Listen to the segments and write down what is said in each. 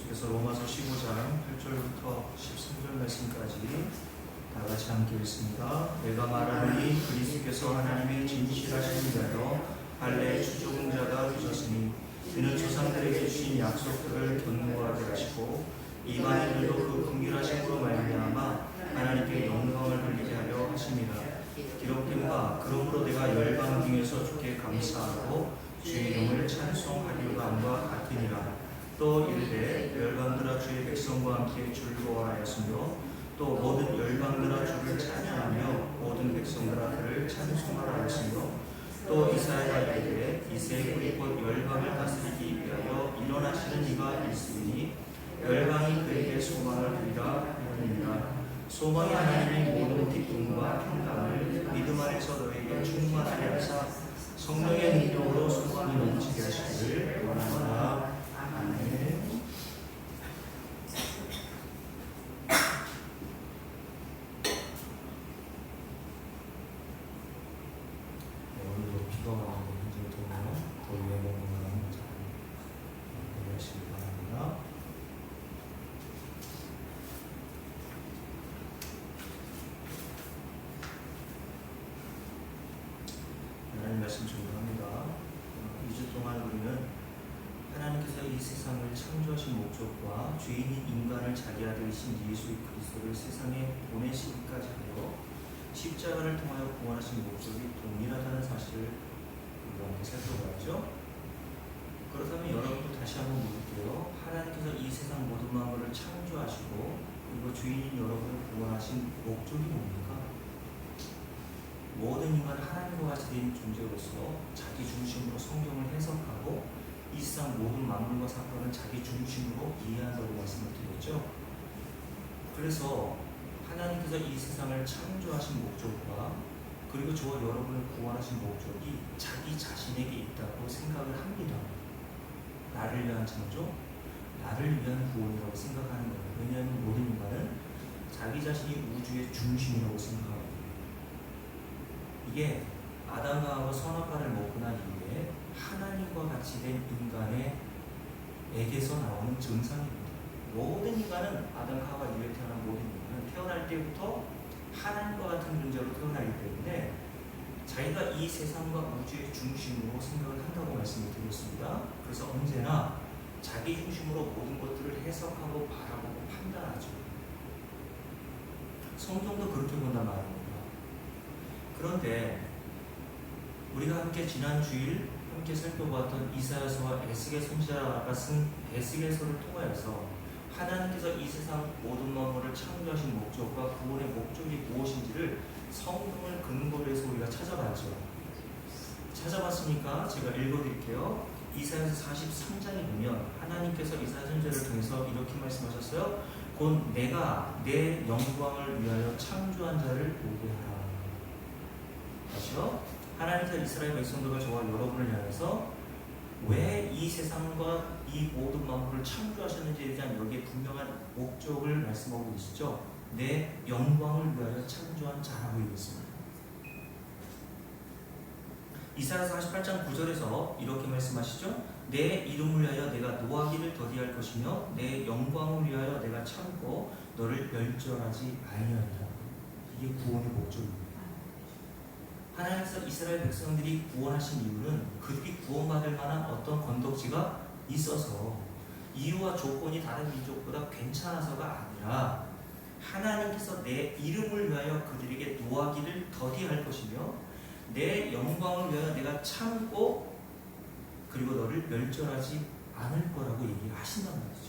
계속해서 로마서 15장 8절부터 13절 말씀까지 다 같이 함께 읽습니다. 내가 말하노니 그리스도께서 하나님의 진실하신 자여 할례 추종자가 되셨으니 이는 조상들에게 주신 약속들을 견고하게 하시고 이방인들도 그 긍휼하심으로 말미암아 하나님께 영광을 돌리게 하려 하심이라. 기록된 바 그러므로 내가 열방 중에서 주께 감사하고 주의 이름을 찬송하리로가 함과 같으니라. 또 이르되 열방들아 주의 백성과 함께 즐거워하였으며 또 모든 열방들아 주를 찬양하며 모든 백성들아 그를 찬송하라 하였으며 또 이사야가 이르되 이세 곧 열방을 다스리기 위하여 일어나시는 이가 있으니 열방이 그에게 소망을 두리라 하느니라. 소망이 하나님의 모든 기쁨과 평강을 믿음 안에서 너에게 충만하게 하사 성령의 능력으로 소망이 넘치게 하시기를 원하노라. 아멘. 오늘도 비가 와서 굉장히 더워요. 더위에 먹는 잘 해주시기 바랍니다. 하나님 말씀 증거합니다. 2주 동안 우리는 하나님께서 이 세상을 창조하신 목적과 죄인인 인간을 자기 아들이신 예수 그리스도를 세상에 보내시기까지 하여 십자가를 통하여 구원하신 목적이 동일하다는 사실을 우리가 함께 살펴봐야죠. 그렇다면 여러분도 다시 한번 묻을게요. 하나님께서 이 세상 모든 만물을 창조하시고 그리고 죄인인 여러분을 구원하신 목적이 뭡니까? 모든 인간은 하나님과 같이 된 존재로서 자기 중심으로 성경을 해석하고 이 세상 모든 만물과 사건을 자기 중심으로 이해한다고 말씀을 드렸죠. 그래서 하나님께서 이 세상을 창조하신 목적과 그리고 저와 여러분을 구원하신 목적이 자기 자신에게 있다고 생각을 합니다. 나를 위한 창조, 나를 위한 구원이라고 생각하는 거예요. 왜냐하면 모든 인간은 자기 자신이 우주의 중심이라고 생각합니다. 이게 아담과 하와 선악과를 먹고 난 이후에 하나님과 같이 된 인간의 에게서 나오는 증상입니다. 모든 인간은 아담과 하와 이후에 태어난 모든 인간은 태어날 때부터 하나님과 같은 존재로 태어나기 때문에 자기가 이 세상과 우주의 중심으로 생각을 한다고 말씀을 드렸습니다. 그래서 언제나 자기 중심으로 모든 것들을 해석하고 바라보고 판단하죠. 성경도 그렇게 본단 말입니다. 그런데 우리가 함께 지난 주일 함께 살펴보았던 이사야서와 에스겔 선지자가 쓴 에스겔서를 통하여서 하나님께서 이 세상 모든 만물을 창조하신 목적과 구원의 목적이 무엇인지를 성경을 근거로 해서 우리가 찾아봤죠. 찾아봤으니까 제가 읽어드릴게요. 이사야서 43장에 보면 하나님께서 이사야 선지자를 통해서 이렇게 말씀하셨어요. 곧 내가 내 영광을 위하여 창조한 자를 보게 하라. 다시요. 하나님께서 이스라엘 백성들과 저와 여러분을 향해서 왜 이 세상과 이 모든 만물을 창조하셨는지에 대한 여기에 분명한 목적을 말씀하고 계시죠. 내 영광을 위하여 창조한 자라고 얘기했습니다. 이사야서 48장 9절에서 이렇게 말씀하시죠. 내 이름을 위하여 내가 노하기를 더디할 것이며 내 영광을 위하여 내가 참고 너를 멸절하지 아니하리라. 이게 구원의 목적입니다. 하나님께서 이스라엘 백성들이 구원하신 이유는 그들이 구원받을 만한 어떤 건덕지가 있어서 이유와 조건이 다른 민족보다 괜찮아서가 아니라 하나님께서 내 이름을 위하여 그들에게 노하기를 더디할 것이며 내 영광을 위하여 내가 참고 그리고 너를 멸절하지 않을 거라고 얘기하신단 말이죠.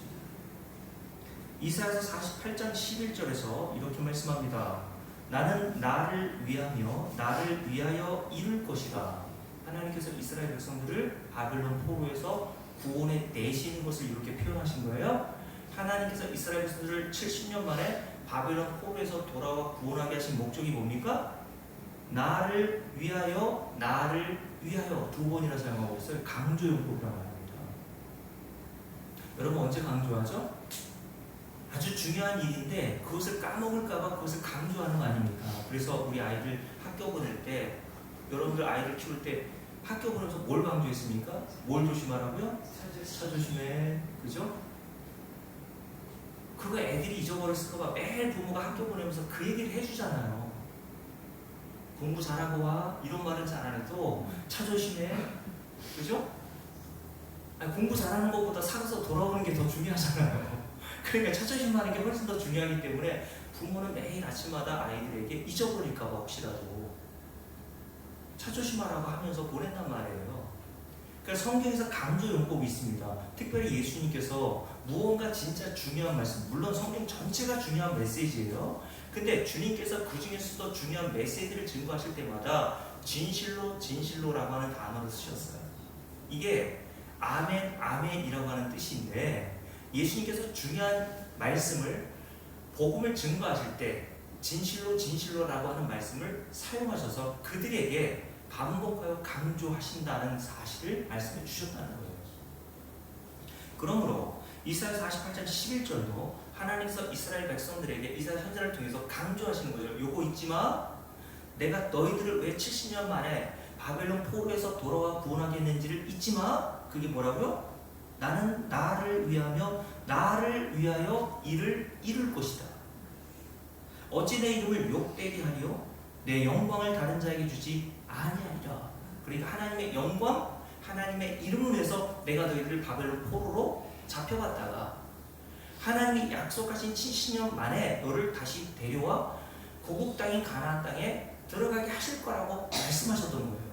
이사야서 48장 11절에서 이렇게 말씀합니다. 나는 나를 위하며 나를 위하여 이룰 것이다. 하나님께서 이스라엘 백성들을 바벨론 포로에서 구원해 내시는 것을 이렇게 표현하신 거예요. 하나님께서 이스라엘 백성들을 70년 만에 바벨론 포로에서 돌아와 구원하게 하신 목적이 뭡니까? 나를 위하여 두 번이나 사용하고 있어요. 강조용법이라고 합니다. 여러분 언제 강조하죠? 아주 중요한 일인데 그것을 까먹을까봐 그것을 강조하는 거 아닙니까? 그래서 우리 아이들 학교 보낼 때 여러분들 아이들 키울 때 학교 보내면서 뭘 강조했습니까? 뭘 조심하라고요? 차 조심해. 그죠? 그거 애들이 잊어버렸을까봐 매일 부모가 학교 보내면서 그 얘기를 해주잖아요. 공부 잘하고 와 이런 말은 잘 안 해도 차 조심해, 그죠? 아니, 공부 잘하는 것보다 살아서 돌아오는 게 더 중요하잖아요. 그러니까 차 조심하는 게 훨씬 더 중요하기 때문에 부모는 매일 아침마다 아이들에게 잊어버릴까봐 혹시라도 차 조심하라고 하면서 보낸단 말이에요. 그러니까 성경에서 강조 용법이 있습니다. 특별히 예수님께서 무언가 진짜 중요한 말씀, 물론 성경 전체가 중요한 메시지예요. 근데 주님께서 그 중에서도 중요한 메시지를 증거하실 때마다 진실로 진실로라고 하는 단어를 쓰셨어요. 이게 아멘 아멘이라고 하는 뜻인데 예수님께서 중요한 말씀을 복음을 증거하실 때 진실로 진실로라고 하는 말씀을 사용하셔서 그들에게 반복하여 강조하신다는 사실을 말씀해 주셨다는 거예요. 그러므로 이사야 48장 11절도 하나님께서 이스라엘 백성들에게 이사야 선지자를 통해서 강조하시는 거죠. 요거 잊지 마. 내가 너희들을 왜 70년 만에 바벨론 포로에서 돌아와 구원하게 했는지를 잊지 마. 그게 뭐라고요? 나는 나를 위하여 이를 이룰 것이다. 어찌 내 이름을 욕되게 하리요? 내 영광을 다른 자에게 주지 아니하리라. 그러니까 하나님의 영광, 하나님의 이름을 위해서 내가 너희들을 바벨론 포로로 잡혀갔다가 하나님이 약속하신 70년 만에 너를 다시 데려와 고국 땅인 가나안 땅에 들어가게 하실 거라고 말씀하셨던 거예요.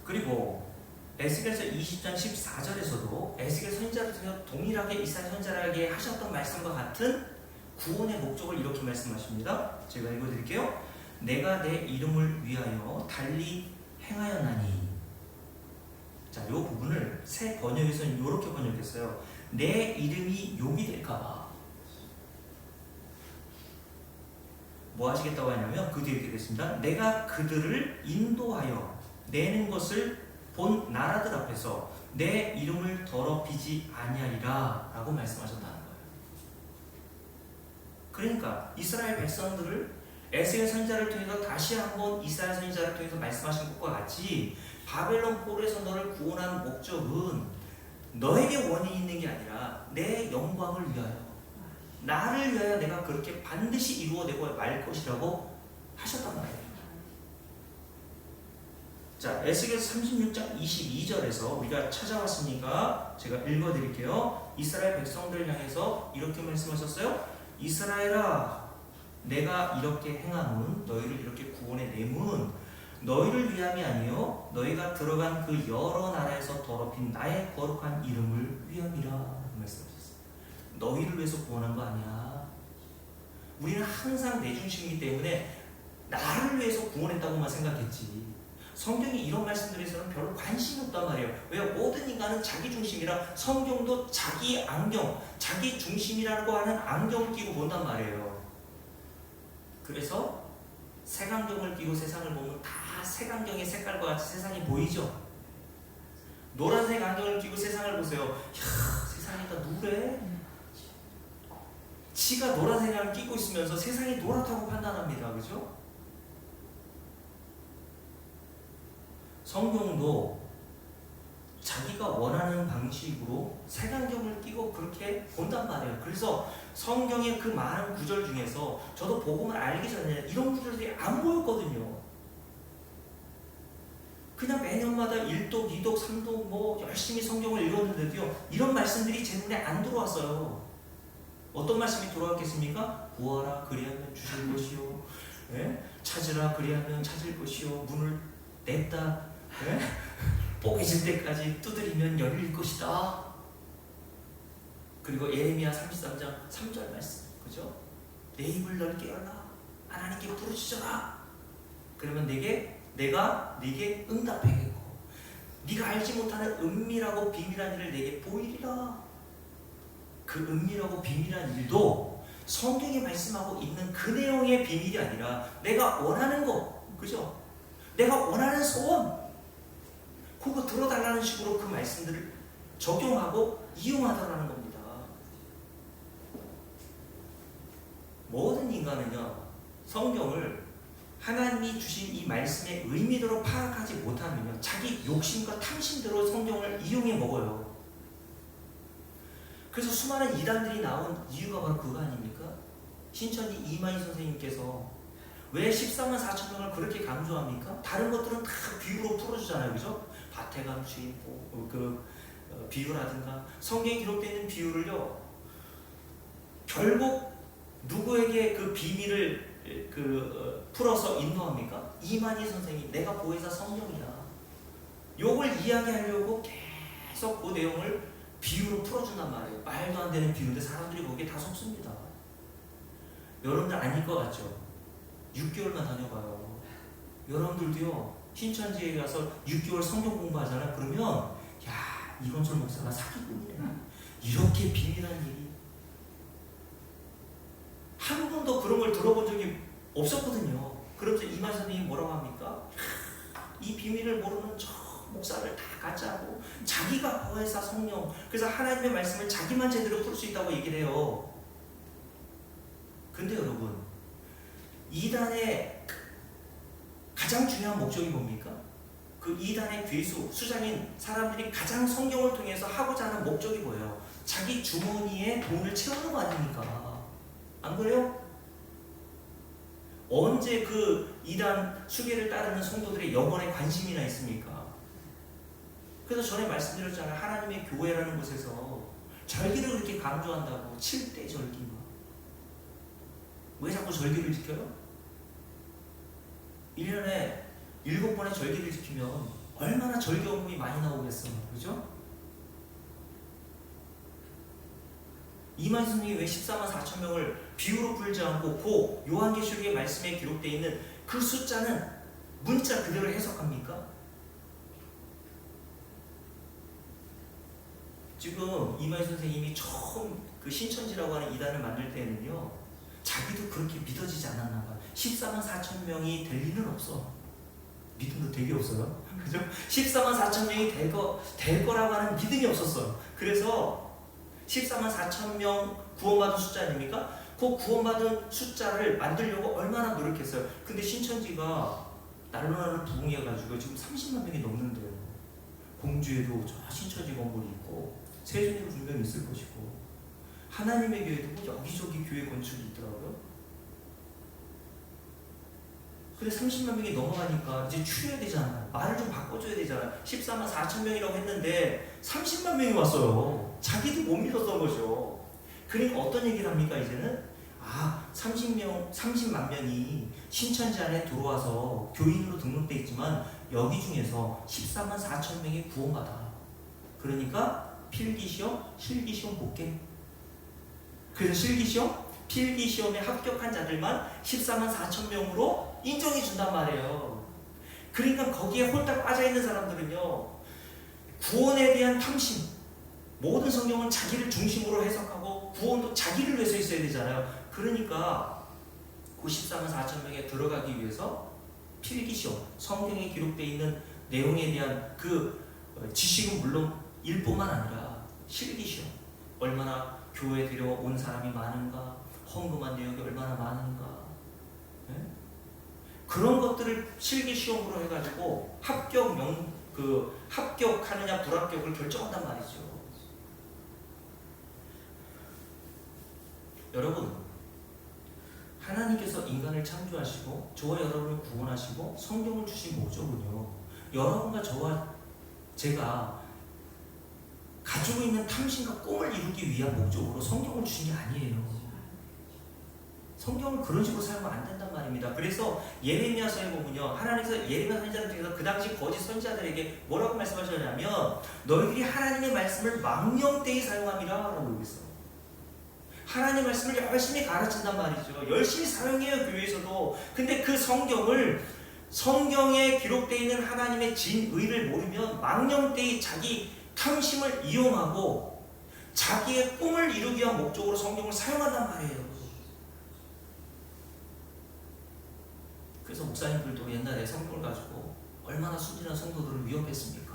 그리고 에스겔서 20장 14절에서도 에스겔 선지자를 통해 동일하게 이사야 선지자에게 하셨던 말씀과 같은 구원의 목적을 이렇게 말씀하십니다. 제가 읽어드릴게요. 내가 내 이름을 위하여 달리 행하였나니. 자, 이 부분을 새 번역에서는 이렇게 번역했어요. 내 이름이 욕이 될까봐. 뭐 하시겠다고 하냐면 그 뒤에 이렇게 됐습니다. 내가 그들을 인도하여 내는 것을 본 나라들 앞에서 내 이름을 더럽히지 아니하리라 라고 말씀하셨다는 거예요. 그러니까 이스라엘 백성들을 에스겔 선지자를 통해서 다시 한번 이사야 선지자를 통해서 말씀하신 것과 같이 바벨론 포로에서 너를 구원한 목적은 너에게 원인이 있는 게 아니라 내 영광을 위하여, 나를 위하여 내가 그렇게 반드시 이루어내고 말 것이라고 하셨단 말이에요. 자, 에스겔 36장 22절에서 우리가 찾아왔으니까 제가 읽어드릴게요. 이스라엘 백성들을 향해서 이렇게 말씀하셨어요. 이스라엘아, 내가 이렇게 행함은, 너희를 이렇게 구원해 내문 너희를 위함이 아니요 너희가 들어간 그 여러 나라에서 더럽힌 나의 거룩한 이름을 위함이라 말씀하셨어요. 너희를 위해서 구원한 거 아니야. 우리는 항상 내 중심이기 때문에 나를 위해서 구원했다고만 생각했지, 성경이 이런 말씀들에서는 별로 관심이 없단 말이에요. 왜요? 모든 인간은 자기 중심이라 성경도 자기 안경, 자기 중심이라고 하는 안경을 끼고 본단 말이에요. 그래서 색안경을 끼고 세상을 보면 다 색안경의 색깔과 같이 세상이 보이죠? 노란색 안경을 끼고 세상을 보세요. 이야, 세상이 다 누래? 지가 노란색 안경을 끼고 있으면서 세상이 노랗다고 판단합니다. 그죠? 성경도 자기가 원하는 방식으로 색안경을 끼고 그렇게 본단 말이에요. 그래서 성경의 그 많은 구절 중에서 저도 복음을 알기 전에 이런 구절들이 안 보였거든요. 그냥 매년마다 1독, 2독, 3독 뭐 열심히 성경을 읽었는데도요, 이런 말씀들이 제 눈에 안 들어왔어요. 어떤 말씀이 들어왔겠습니까? 구하라 그리하면 주실 것이요, 예? 찾으라 그리하면 찾을 것이요, 문을 냈다, 예? 뽀개질 때까지 두드리면 열릴 것이다. 그리고 예레미야 33장 3절 말씀, 그죠? 내 입을 넓게 열라, 하나님께 부르짖어라. 그러면 내가 네게 응답하겠고 네가 알지 못하는 은밀하고 비밀한 일을 내게 보이리라. 그 은밀하고 비밀한 일도 성경에 말씀하고 있는 그 내용의 비밀이 아니라 내가 원하는 거, 그죠? 내가 원하는 소원, 그거 들어달라는 식으로 그 말씀들을 적용하고 이용하더라는 겁니다. 모든 인간은요, 성경을 하나님이 주신 이 말씀의 의미대로 파악하지 못하면요, 자기 욕심과 탐심대로 성경을 이용해 먹어요. 그래서 수많은 이단들이 나온 이유가 바로 그거 아닙니까? 신천지 이만희 선생님께서 왜 14만 4천 명을 그렇게 강조합니까? 다른 것들은 다 비유로 풀어주잖아요, 그죠? 밭에 간 주인, 비유라든가 성경에 기록되어 있는 비유를요, 결국 누구에게 그 비밀을 풀어서 인도합니까? 이만희 선생님, 내가 보혜사 성령이야. 요걸 이야기하려고 계속 그 내용을 비유로 풀어준단 말이에요. 말도 안 되는 비유인데 사람들이 거기에 다 속습니다. 여러분들 아닐 것 같죠? 6개월만 다녀봐요. 여러분들도요, 신천지에 가서 6개월 성경 공부하잖아. 그러면 야, 이건철 목사가 사기꾼이네. 이렇게 비밀한 일이 한 번도 그런 걸 들어본 적이 없었거든요. 그러면서 이만희 선생님이 뭐라고 합니까? 이 비밀을 모르는 저 목사를 다 가짜고 자기가 보혜사 성령, 그래서 하나님의 말씀을 자기만 제대로 풀 수 있다고 얘기를 해요. 근데 여러분, 이단의 가장 중요한 목적이 뭡니까? 그 이단의 괴수, 수장인 사람들이 가장 성경을 통해서 하고자 하는 목적이 뭐예요? 자기 주머니에 돈을 채우는 거 아닙니까? 안 그래요? 언제 그 이단 수계를 따르는 성도들의 영혼에 관심이나 있습니까? 그래서 전에 말씀드렸잖아요. 하나님의 교회라는 곳에서 절기를 그렇게 강조한다고. 7대 절기. 왜 자꾸 절기를 지켜요? 1년에 7번의 절기를 지키면 얼마나 절기원금이 많이 나오겠어요. 그죠? 이만희 선생님이 왜 14만 4천 명을 비유로 풀지 않고 그 요한계시록의 말씀에 기록되어 있는 그 숫자는 문자 그대로 해석합니까? 지금 이만희 선생님이 처음 그 신천지라고 하는 이단을 만들 때는요, 자기도 그렇게 믿어지지 않았나 봐요. 14만 4천 명이 될 리는 없어. 믿음도 되게 없어요. 그죠? 14만 4천 명이 될 거라고 하는 믿음이 없었어요. 그래서 14만 4천 명 구원받은 숫자 아닙니까? 그 구원받은 숫자를 만들려고 얼마나 노력했어요. 근데 신천지가 날로 부흥해가지고 지금 30만 명이 넘는데요. 공주에도 저 신천지 건물이 있고, 세종에도 분명히 있을 것이고, 하나님의 교회도 여기저기 교회 건축이 있더라고요. 근데 30만 명이 넘어가니까 이제 추려야 되잖아요. 말을 좀 바꿔줘야 되잖아요. 14만 4천 명이라고 했는데 30만 명이 왔어요. 자기도 못 믿었던 거죠. 그러니까 어떤 얘기를 합니까, 이제는? 30만 명이 신천지 안에 들어와서 교인으로 등록돼 있지만 여기 중에서 14만 4천 명이 구원받아. 그러니까 필기시험, 실기시험 볼게. 그래서 실기시험, 필기시험에 합격한 자들만 14만 4천 명으로 인정해 준단 말이에요. 그러니까 거기에 홀딱 빠져있는 사람들은요, 구원에 대한 탐심, 모든 성경은 자기를 중심으로 해석하고 구원도 자기를 위해서 있어야 되잖아요. 그러니까 그 14만 4천 명에 들어가기 위해서 필기시험, 성경에 기록되어 있는 내용에 대한 그 지식은 물론 일뿐만 아니라 실기시험, 얼마나 교회에 데려온 사람이 많은가, 헌금한 내역이 얼마나 많은가, 네? 그런 것들을 실기시험으로 해가지고 합격하느냐 불합격을 결정한단 말이죠. 여러분, 하나님께서 인간을 창조하시고 저와 여러분을 구원하시고 성경을 주신 목적은요, 여러분과 저와 제가 가지고 있는 탐심과 꿈을 이루기 위한 목적으로 성경을 주신 게 아니에요. 성경을 그런 식으로 사용하면 안 된단 말입니다. 그래서 예레미야서에 보면요, 하나님께서 예레미야 선지자를 통해서 그 당시 거짓 선지자들에게 뭐라고 말씀하셨냐면, 너희들이 하나님의 말씀을 망령되이 사용함이라 라고 얘기했어요. 하나님의 말씀을 열심히 가르친단 말이죠. 열심히 사용해요, 교회에서도. 근데 그 성경에 기록되어 있는 하나님의 진의를 모르면 망령되이 자기 탐심을 이용하고 자기의 꿈을 이루기 위한 목적으로 성경을 사용한단 말이에요. 그래서 목사님들도 옛날에 성경을 가지고 얼마나 순진한 성도들을 위협했습니까?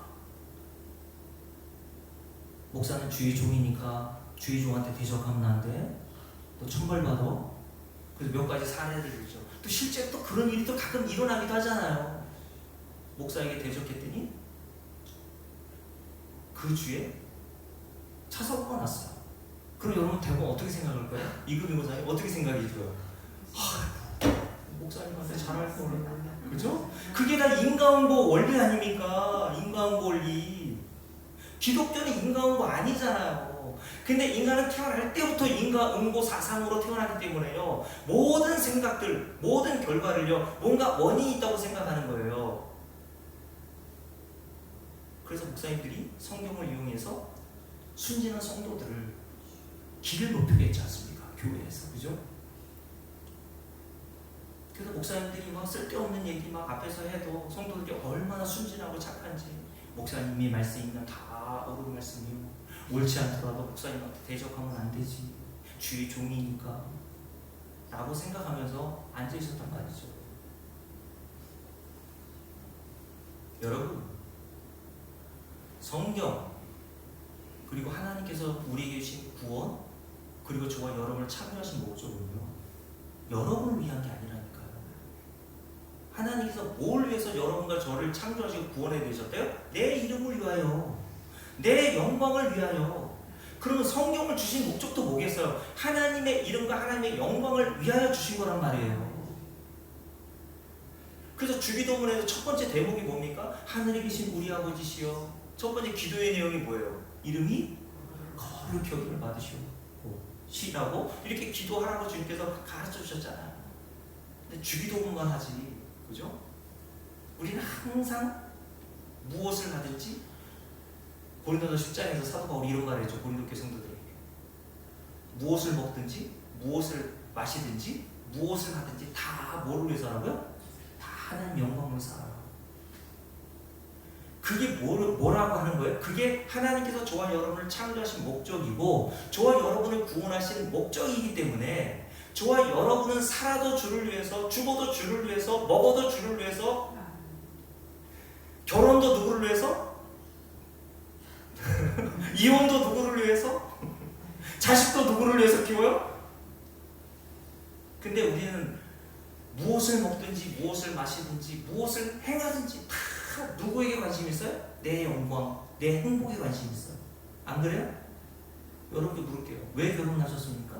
목사는 주의 종이니까 주의 종한테 대적하면 안 돼. 너 천벌받아. 그래서 몇 가지 사례를 들죠. 또 실제로 또 그런 일이 또 가끔 일어나기도 하잖아요. 목사에게 대적했더니 그 주에 차 사고가 났어요. 그럼 여러분 대부분 어떻게 생각할 거예요? 이금희 목사님 어떻게 생각이 들어요? 목사님한테 잘할 거를, 그죠? 그게 다 인과응보 원리 아닙니까? 인과응보 원리. 기독교는 인과응보 아니잖아요. 근데 인간은 태어날 때부터 인과응보 사상으로 태어나기 때문에요. 모든 생각들, 모든 결과를요, 뭔가 원인이 있다고 생각하는 거예요. 그래서 목사님들이 성경을 이용해서 순진한 성도들을 길을 높이게 했지 않습니까? 교회에서, 그죠? 그래서 목사님들이 막 쓸데없는 얘기 막 앞에서 해도 성도들이 얼마나 순진하고 착한지, 목사님이 말씀 있는 다 옳은 말씀이요, 옳지 않더라도 목사님한테 대적하면 안 되지, 주의 종이니까 라고 생각하면서 앉아 있었단 말이죠. 여러분, 성경 그리고 하나님께서 우리에게 주신 구원, 그리고 저와 여러분을 참여하신 목적은요, 여러분을 위한 게 아니라니까요. 하나님께서 뭘 위해서 여러분과 저를 창조하시고 구원해 주셨대요? 내 이름을 위하여, 내 영광을 위하여. 그러면 성경을 주신 목적도 뭐겠어요? 하나님의 이름과 하나님의 영광을 위하여 주신 거란 말이에요. 그래서 주기도문에서 첫 번째 대목이 뭡니까? 하늘에 계신 우리 아버지시여. 첫 번째 기도의 내용이 뭐예요? 이름이 거룩히 여김을 받으시오 시라고 이렇게 기도하라고 주님께서 가르쳐 주셨잖아요. 근데 주기도문만 하지, 그죠? 우리는 항상 무엇을 하든지, 고린도서 10장에서 사도 바울이 이런 말을 했죠. 고린도 교회 성도들에게 무엇을 먹든지, 무엇을 마시든지, 무엇을 하든지 다 뭐를 위해서 하라고요? 다 하나님 영광을 위해서 하라고. 그게 뭐라고 하는 거예요? 그게 하나님께서 저와 여러분을 창조하신 목적이고, 저와 여러분을 구원하신 목적이기 때문에, 저와 여러분은 살아도 주를 위해서, 죽어도 주를 위해서, 먹어도 주를 위해서, 결혼도 누구를 위해서, 이혼도 누구를 위해서, 자식도 누구를 위해서 키워요? 근데 우리는 무엇을 먹든지, 무엇을 마시든지, 무엇을 행하든지 다 누구에게 관심이 있어요? 내 영광, 내 행복에 관심이 있어요. 안 그래요? 여러분께 물을게요. 왜 결혼하셨습니까?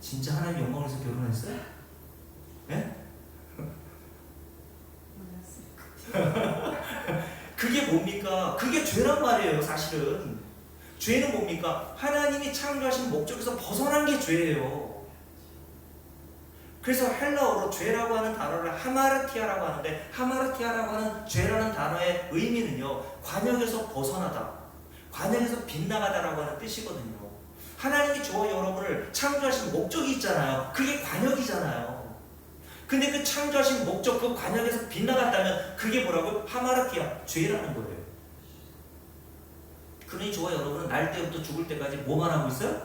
진짜 하나님 영광을 위해서 결혼했어요? 네? 그게 뭡니까? 그게 죄란 말이에요, 사실은. 죄는 뭡니까? 하나님이 창조하신 목적에서 벗어난 게 죄예요. 그래서 헬라어로 죄라고 하는 단어를 하마르티아라고 하는데, 하마르티아라고 하는 죄라는 단어의 의미는요, 관역에서 벗어나다, 관역에서 빗나가다라고 하는 뜻이거든요. 하나님이 저와 여러분을 창조하신 목적이 있잖아요. 그게 관역이잖아요. 근데 그 창조하신 목적, 그 관역에서 빗나갔다면 그게 뭐라고요? 하마르티아, 죄라는 거예요. 그러니 저와 여러분은 날 때부터 죽을 때까지 뭐만 하고 있어요?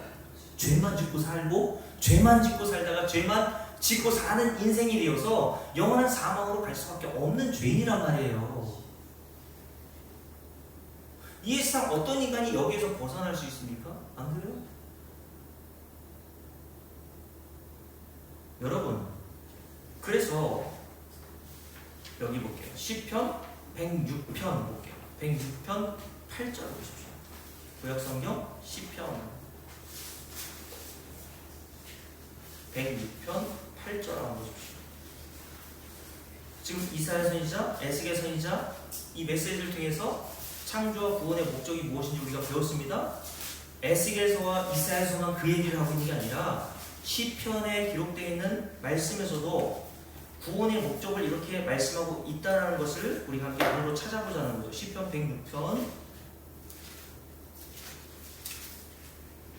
죄만 짓고 살고, 죄만 짓고 살다가 죄만 짓고 사는 인생이 되어서 영원한 사망으로 갈 수밖에 없는 죄인이란 말이에요. 이 세상 어떤 인간이 여기에서 벗어날 수 있습니까? 안 그래요? 여러분, 그래서 여기 볼게요. 시편 106편 볼게요. 106편 8절 보십시오. 구약성경 시편 106편 8절 한번 보십시오. 지금 이사야 선지자, 에스겔 선지자 이 메시지를 통해서 창조와 구원의 목적이 무엇인지 우리가 배웠습니다. 에스겔서와 이사야서만 그 얘기를 하고 있는 게 아니라 시편에 기록되어 있는 말씀에서도 구원의 목적을 이렇게 말씀하고 있다는 것을 우리가 함께 오늘로 찾아보자는 거죠. 시편 106편.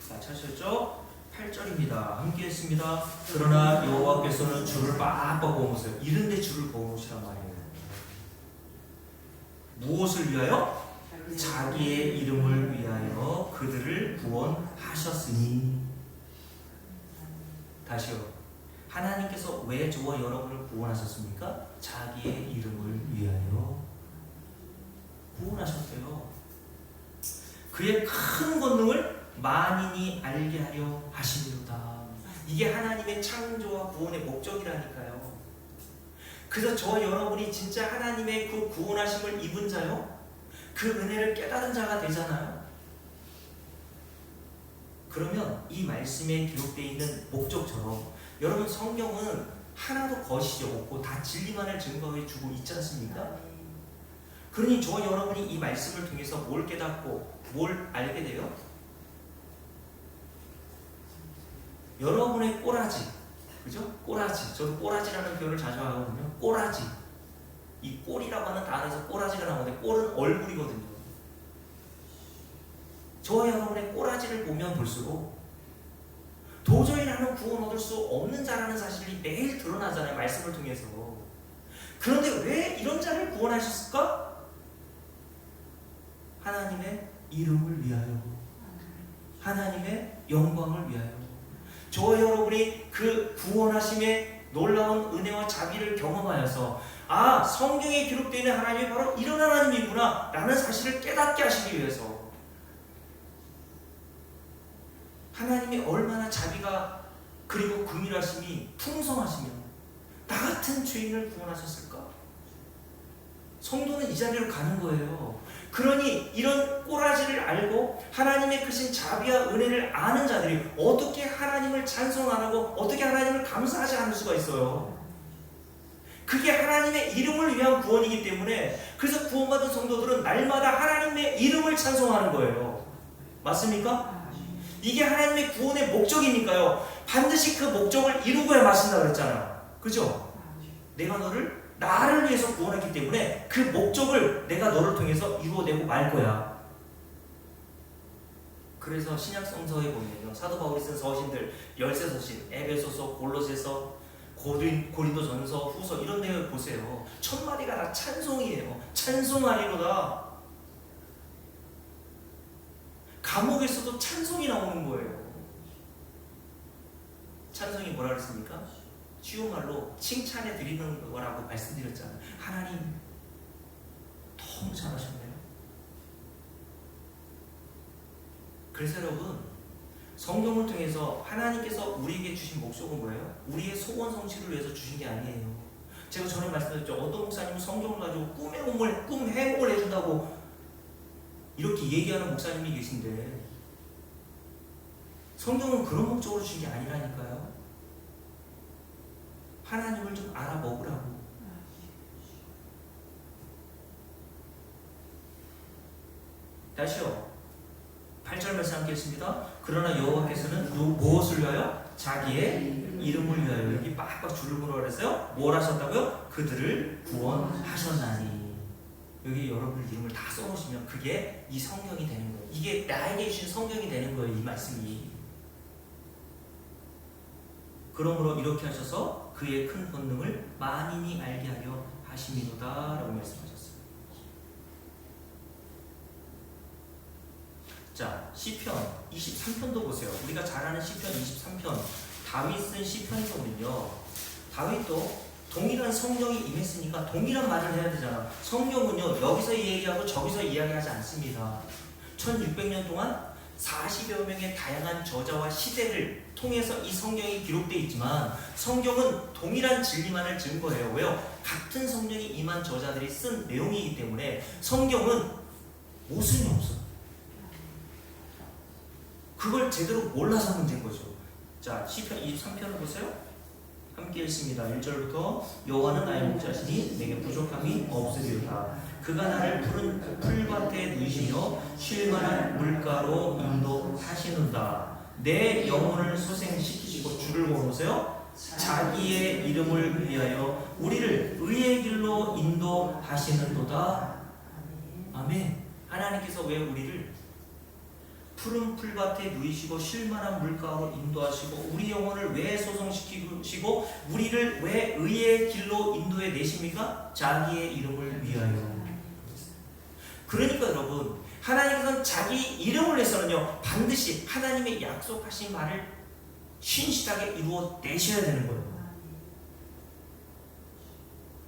자, 찾으셨죠? 8절입니다. 함께 했습니다. 그러나 여호와께서는 주를 빡빡 거머세요. 이른데 주를 거머시란 말이에요. 무엇을 위하여? 자기의 이름을 위하여 그들을 구원하셨으니. 다시요. 하나님께서 왜 저와 여러분을 구원하셨습니까? 자기의 이름을 위하여 구원하셨대요. 그의 큰 권능을 만인이 알게 하려 하시리로다. 이게 하나님의 창조와 구원의 목적이라니까요. 그래서 저와 여러분이 진짜 하나님의 그 구원하심을 입은 자요, 그 은혜를 깨달은 자가 되잖아요. 그래서 저와 여러분이 진짜 하나님의 구원하심을 입은 자요, 그 은혜를 깨달은 자가 되잖아요. 그래서 저와 여러분이 진짜 하나님의 구원하심을 입은 자요, 그 은혜를 깨달은 자가 되잖아요. 그래서 저와 여러분이 진짜 하나님의 구원하심을 입은 자요, 그 은혜를 깨달은 자가 되잖아요. 그래서 저와 여러분이 진짜 하나님의 구원하심을 입은 자요, 그 은혜를 깨달은 자가 되잖아요. 그러면 이 말씀에 기록되어 있는 목적처럼 여러분 성경은 하나도 거짓이 없고 다 진리만을 증거해 주고 있지 않습니까? 그러니 저와 여러분이 이 말씀을 통해서 뭘 깨닫고 뭘 알게 돼요? 여러분의 꼬라지, 그죠? 꼬라지. 저도 꼬라지라는 표현을 자주 하거든요. 꼬라지. 이 꼴이라고 하는 단어에서 꼬라지가 나오는데 꼴은 얼굴이거든요. 저와 여러분의 꼬라지를 보면 볼수록 도저히 나는 구원 얻을 수 없는 자라는 사실이 매일 드러나잖아요. 말씀을 통해서. 그런데 왜 이런 자를 구원하셨을까? 하나님의 이름을 위하여, 하나님의 영광을 위하여. 저와 여러분이 그 구원하심의 놀라운 은혜와 자비를 경험하여서 아, 성경에 기록되어 있는 하나님이 바로 이런 하나님이구나 라는 사실을 깨닫게 하시기 위해서 하나님이 얼마나 자비가 그리고 긍휼하심이 풍성하시며 나 같은 죄인을 구원하셨을까? 성도는 이 자리로 가는 거예요. 그러니 이런 꼬라지를 알고 하나님의 크신 자비와 은혜를 아는 자들이 어떻게 하나님을 찬송 안 하고 어떻게 하나님을 감사하지 않을 수가 있어요? 그게 하나님의 이름을 위한 구원이기 때문에 그래서 구원받은 성도들은 날마다 하나님의 이름을 찬송하는 거예요. 맞습니까? 이게 하나님의 구원의 목적이니까요. 반드시 그 목적을 이루고야 마신다 그랬잖아요. 그죠? 내가 나를 위해서 구원했기 때문에 그 목적을 내가 너를 통해서 이루어내고 말 거야. 그래서 신약 성서에 보면요, 사도 바울이 쓴 서신들 13서신, 에베소서, 골로새서, 고린도전서, 후서 이런 데 보세요. 첫 마디가 다 찬송이에요. 찬송하리로다. 감옥에서도 찬송이 나오는 거예요. 찬송이 뭐라 그랬습니까? 쉬운 말로 칭찬해 드리는 거라고 말씀드렸잖아요. 하나님 너무 잘하셨네요. 그래서 여러분, 성경을 통해서 하나님께서 우리에게 주신 목적은 뭐예요? 우리의 소원 성취를 위해서 주신 게 아니에요. 제가 전에 말씀드렸죠. 어떤 목사님은 성경을 가지고 꿈 해몽을 해준다고 이렇게 얘기하는 목사님이 계신데 성경은 그런 목적으로 주신 게 아니라니까요. 하나님을 좀 알아먹으라고. 다시요. 8절 말씀 함께 했습니다. 그러나 여호와께서는 무엇을 위하여? 자기의 이름을 위하여. 여기 빡빡 줄을 걸어 그랬어요. 뭘 하셨다고요? 그들을 구원하셨나니. 여기 여러분의 이름을 다 써놓으시면 그게 이 성경이 되는 거예요. 이게 나에게 주신 성경이 되는 거예요. 이 말씀이. 그러므로 이렇게 하셔서 그의 큰 권능을 만인이 알게 하려 하심이로다 라고 말씀하셨어요. 자, 시편 23편도 보세요. 우리가 잘 아는 시편 23편, 다윗 쓴 시편이거든요. 다윗도 동일한 성령이 임했으니까 동일한 말을 해야 되잖아. 성경은요, 여기서 이야기하고 저기서 이야기하지 않습니다. 1600년 동안 40여 명의 다양한 저자와 시대를 통해서 이 성경이 기록되어 있지만 성경은 동일한 진리만을 증거해요. 왜요? 같은 성령이 임한 저자들이 쓴 내용이기 때문에 성경은 모순이 없어요. 그걸 제대로 몰라서 문제인 거죠. 자, 시편 23편을 보세요. 함께 읽습니다. 1절부터 여호와는 나의 목자시니 내게 부족함이 없으리로다. 그가 나를 푸른 풀밭에 누이시며 쉴만한 물가로 인도하시는다. 내 영혼을 소생시키시고 줄을 걸으세요. 자기의 이름을 위하여 우리를 의의 길로 인도하시는도다. 아멘. 하나님께서 왜 우리를 푸른 풀밭에 누이시고 쉴만한 물가로 인도하시고 우리 영혼을 왜 소성시키시고 우리를 왜 의의 길로 인도해 내십니까? 자기의 이름을 위하여. 그러니까 여러분, 하나님께서는 자기 이름을 위해서는요 반드시 하나님의 약속하신 말을 신실하게 이루어 내셔야 되는 거예요.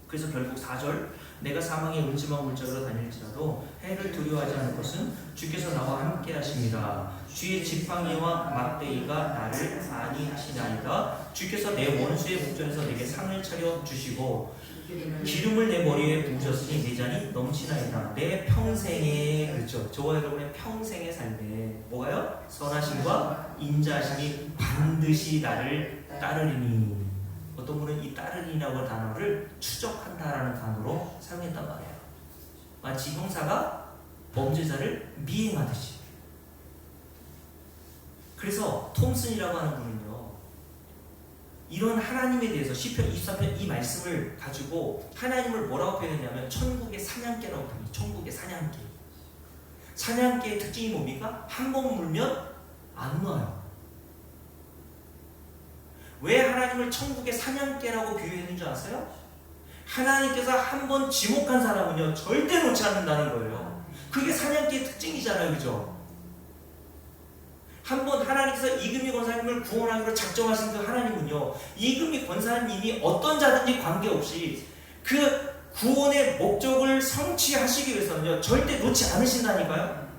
그래서 결국 4절, 내가 사망의 음침한 골짜기로 다닐지라도 해를 두려워하지 않을 것은 주께서 나와 함께 하십니다. 주의 지팡이와 막대기가 나를 안위하시나이다. 주께서 내 원수의 목전에서 내게 상을 차려 주시고 기름을 내 머리에 부으셨으니 내 잔이 넘치나이다. 내 평생에, 그렇죠, 저와 여러분의 평생의 삶에 뭐가요? 선하심과 인자하심이 반드시 나를 따르리니. 어떤 분은 이 따르리라고 하는 단어를 추적한다라는 단어로 사용했단 말이에요. 마치 형사가 범죄자를 미행하듯이. 그래서 톰슨이라고 하는 분은요, 이런 하나님에 대해서 시편 24편 이 말씀을 가지고 하나님을 뭐라고 표현했냐면 천국의 사냥개라고 표현해요. 천국의 사냥개. 사냥개의 특징이 뭡니까? 한 번 물면 안 놔요. 왜 하나님을 천국의 사냥개라고 비유했는 줄 아세요? 하나님께서 한 번 지목한 사람은요 절대 놓지 않는다는 거예요. 그게 사냥개의 특징이잖아요, 그죠? 한번 하나님께서 이금희 권사님을 구원하기로 작정하신 그 하나님은요, 이금희 권사님이 어떤 자든지 관계없이 그 구원의 목적을 성취하시기 위해서는요 절대 놓지 않으신다니까요.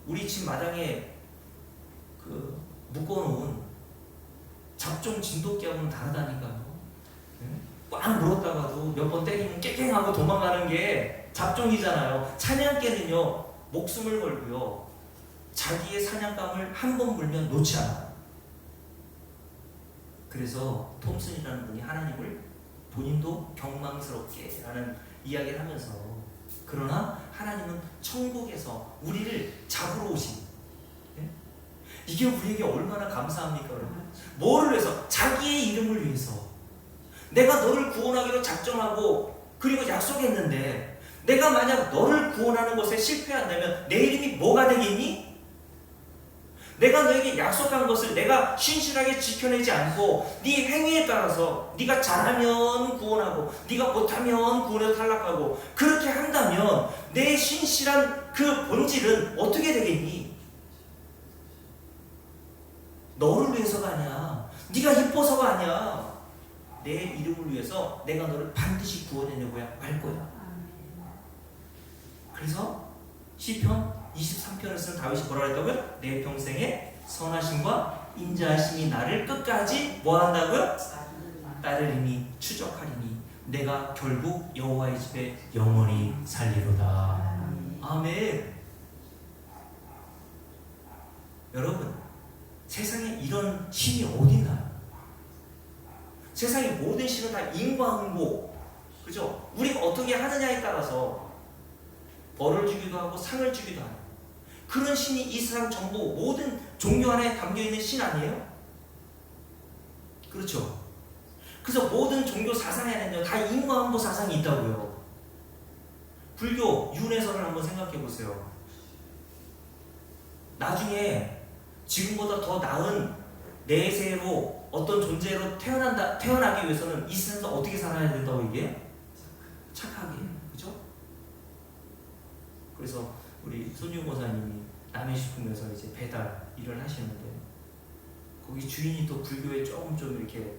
우리 집 마당에 그 묶어놓은 잡종 진돗개하고는 다르다니까요. 꽉 물었다가도 몇 번 때리면 깨갱하고 도망가는 게 잡종이잖아요. 사냥개는요 목숨을 걸고요 자기의 사냥감을 한 번 물면 놓지 않아요. 그래서 톰슨이라는 분이 하나님을 본인도 경망스럽게 라는 이야기를 하면서, 그러나 하나님은 천국에서 우리를 잡으러 오신, 이게 우리에게 얼마나 감사합니까 여러분? 뭐를 위해서? 자기의 이름을 위해서. 내가 너를 구원하기로 작정하고 그리고 약속했는데 내가 만약 너를 구원하는 것에 실패한다면 내 이름이 뭐가 되겠니? 내가 너에게 약속한 것을 내가 신실하게 지켜내지 않고 네 행위에 따라서 네가 잘하면 구원하고 네가 못하면 구원에서 탈락하고 그렇게 한다면 내 신실한 그 본질은 어떻게 되겠니? 너를 위해서가 아니야. 네가 이뻐서가 아니야. 내 이름을 위해서 내가 너를 반드시 구원해내고야 말 거야. 그래서 시편 23편을 쓴 다윗이 뭐라 그랬다고요? 내 평생에 선하심과 인자하심이 나를 끝까지 뭐 한다고요? 따르리니 추적하리니 내가 결국 여호와의 집에 영원히 살리로다. 아멘. 여러분, 세상에 이런 신이 어딨나요? 세상의 모든 신은 다 인과응보, 그죠? 우리가 어떻게 하느냐에 따라서 벌을 주기도 하고 상을 주기도 하고, 그런 신이 이 세상 전부 모든 종교 안에 담겨있는 신 아니에요? 그렇죠? 그래서 모든 종교 사상에는요 다 인과응보 사상이 있다고요. 불교 윤회설을 한번 생각해 보세요. 나중에 지금보다 더 나은 내세로 어떤 존재로 태어나기 위해서는 이 세상에서 어떻게 살아야 된다고 얘기해요? 착하게, 그죠? 그래서 우리 손윤 고사님이 남해식품에서 이제 배달 일을 하시는데 거기 주인이 또 불교에 조금 이렇게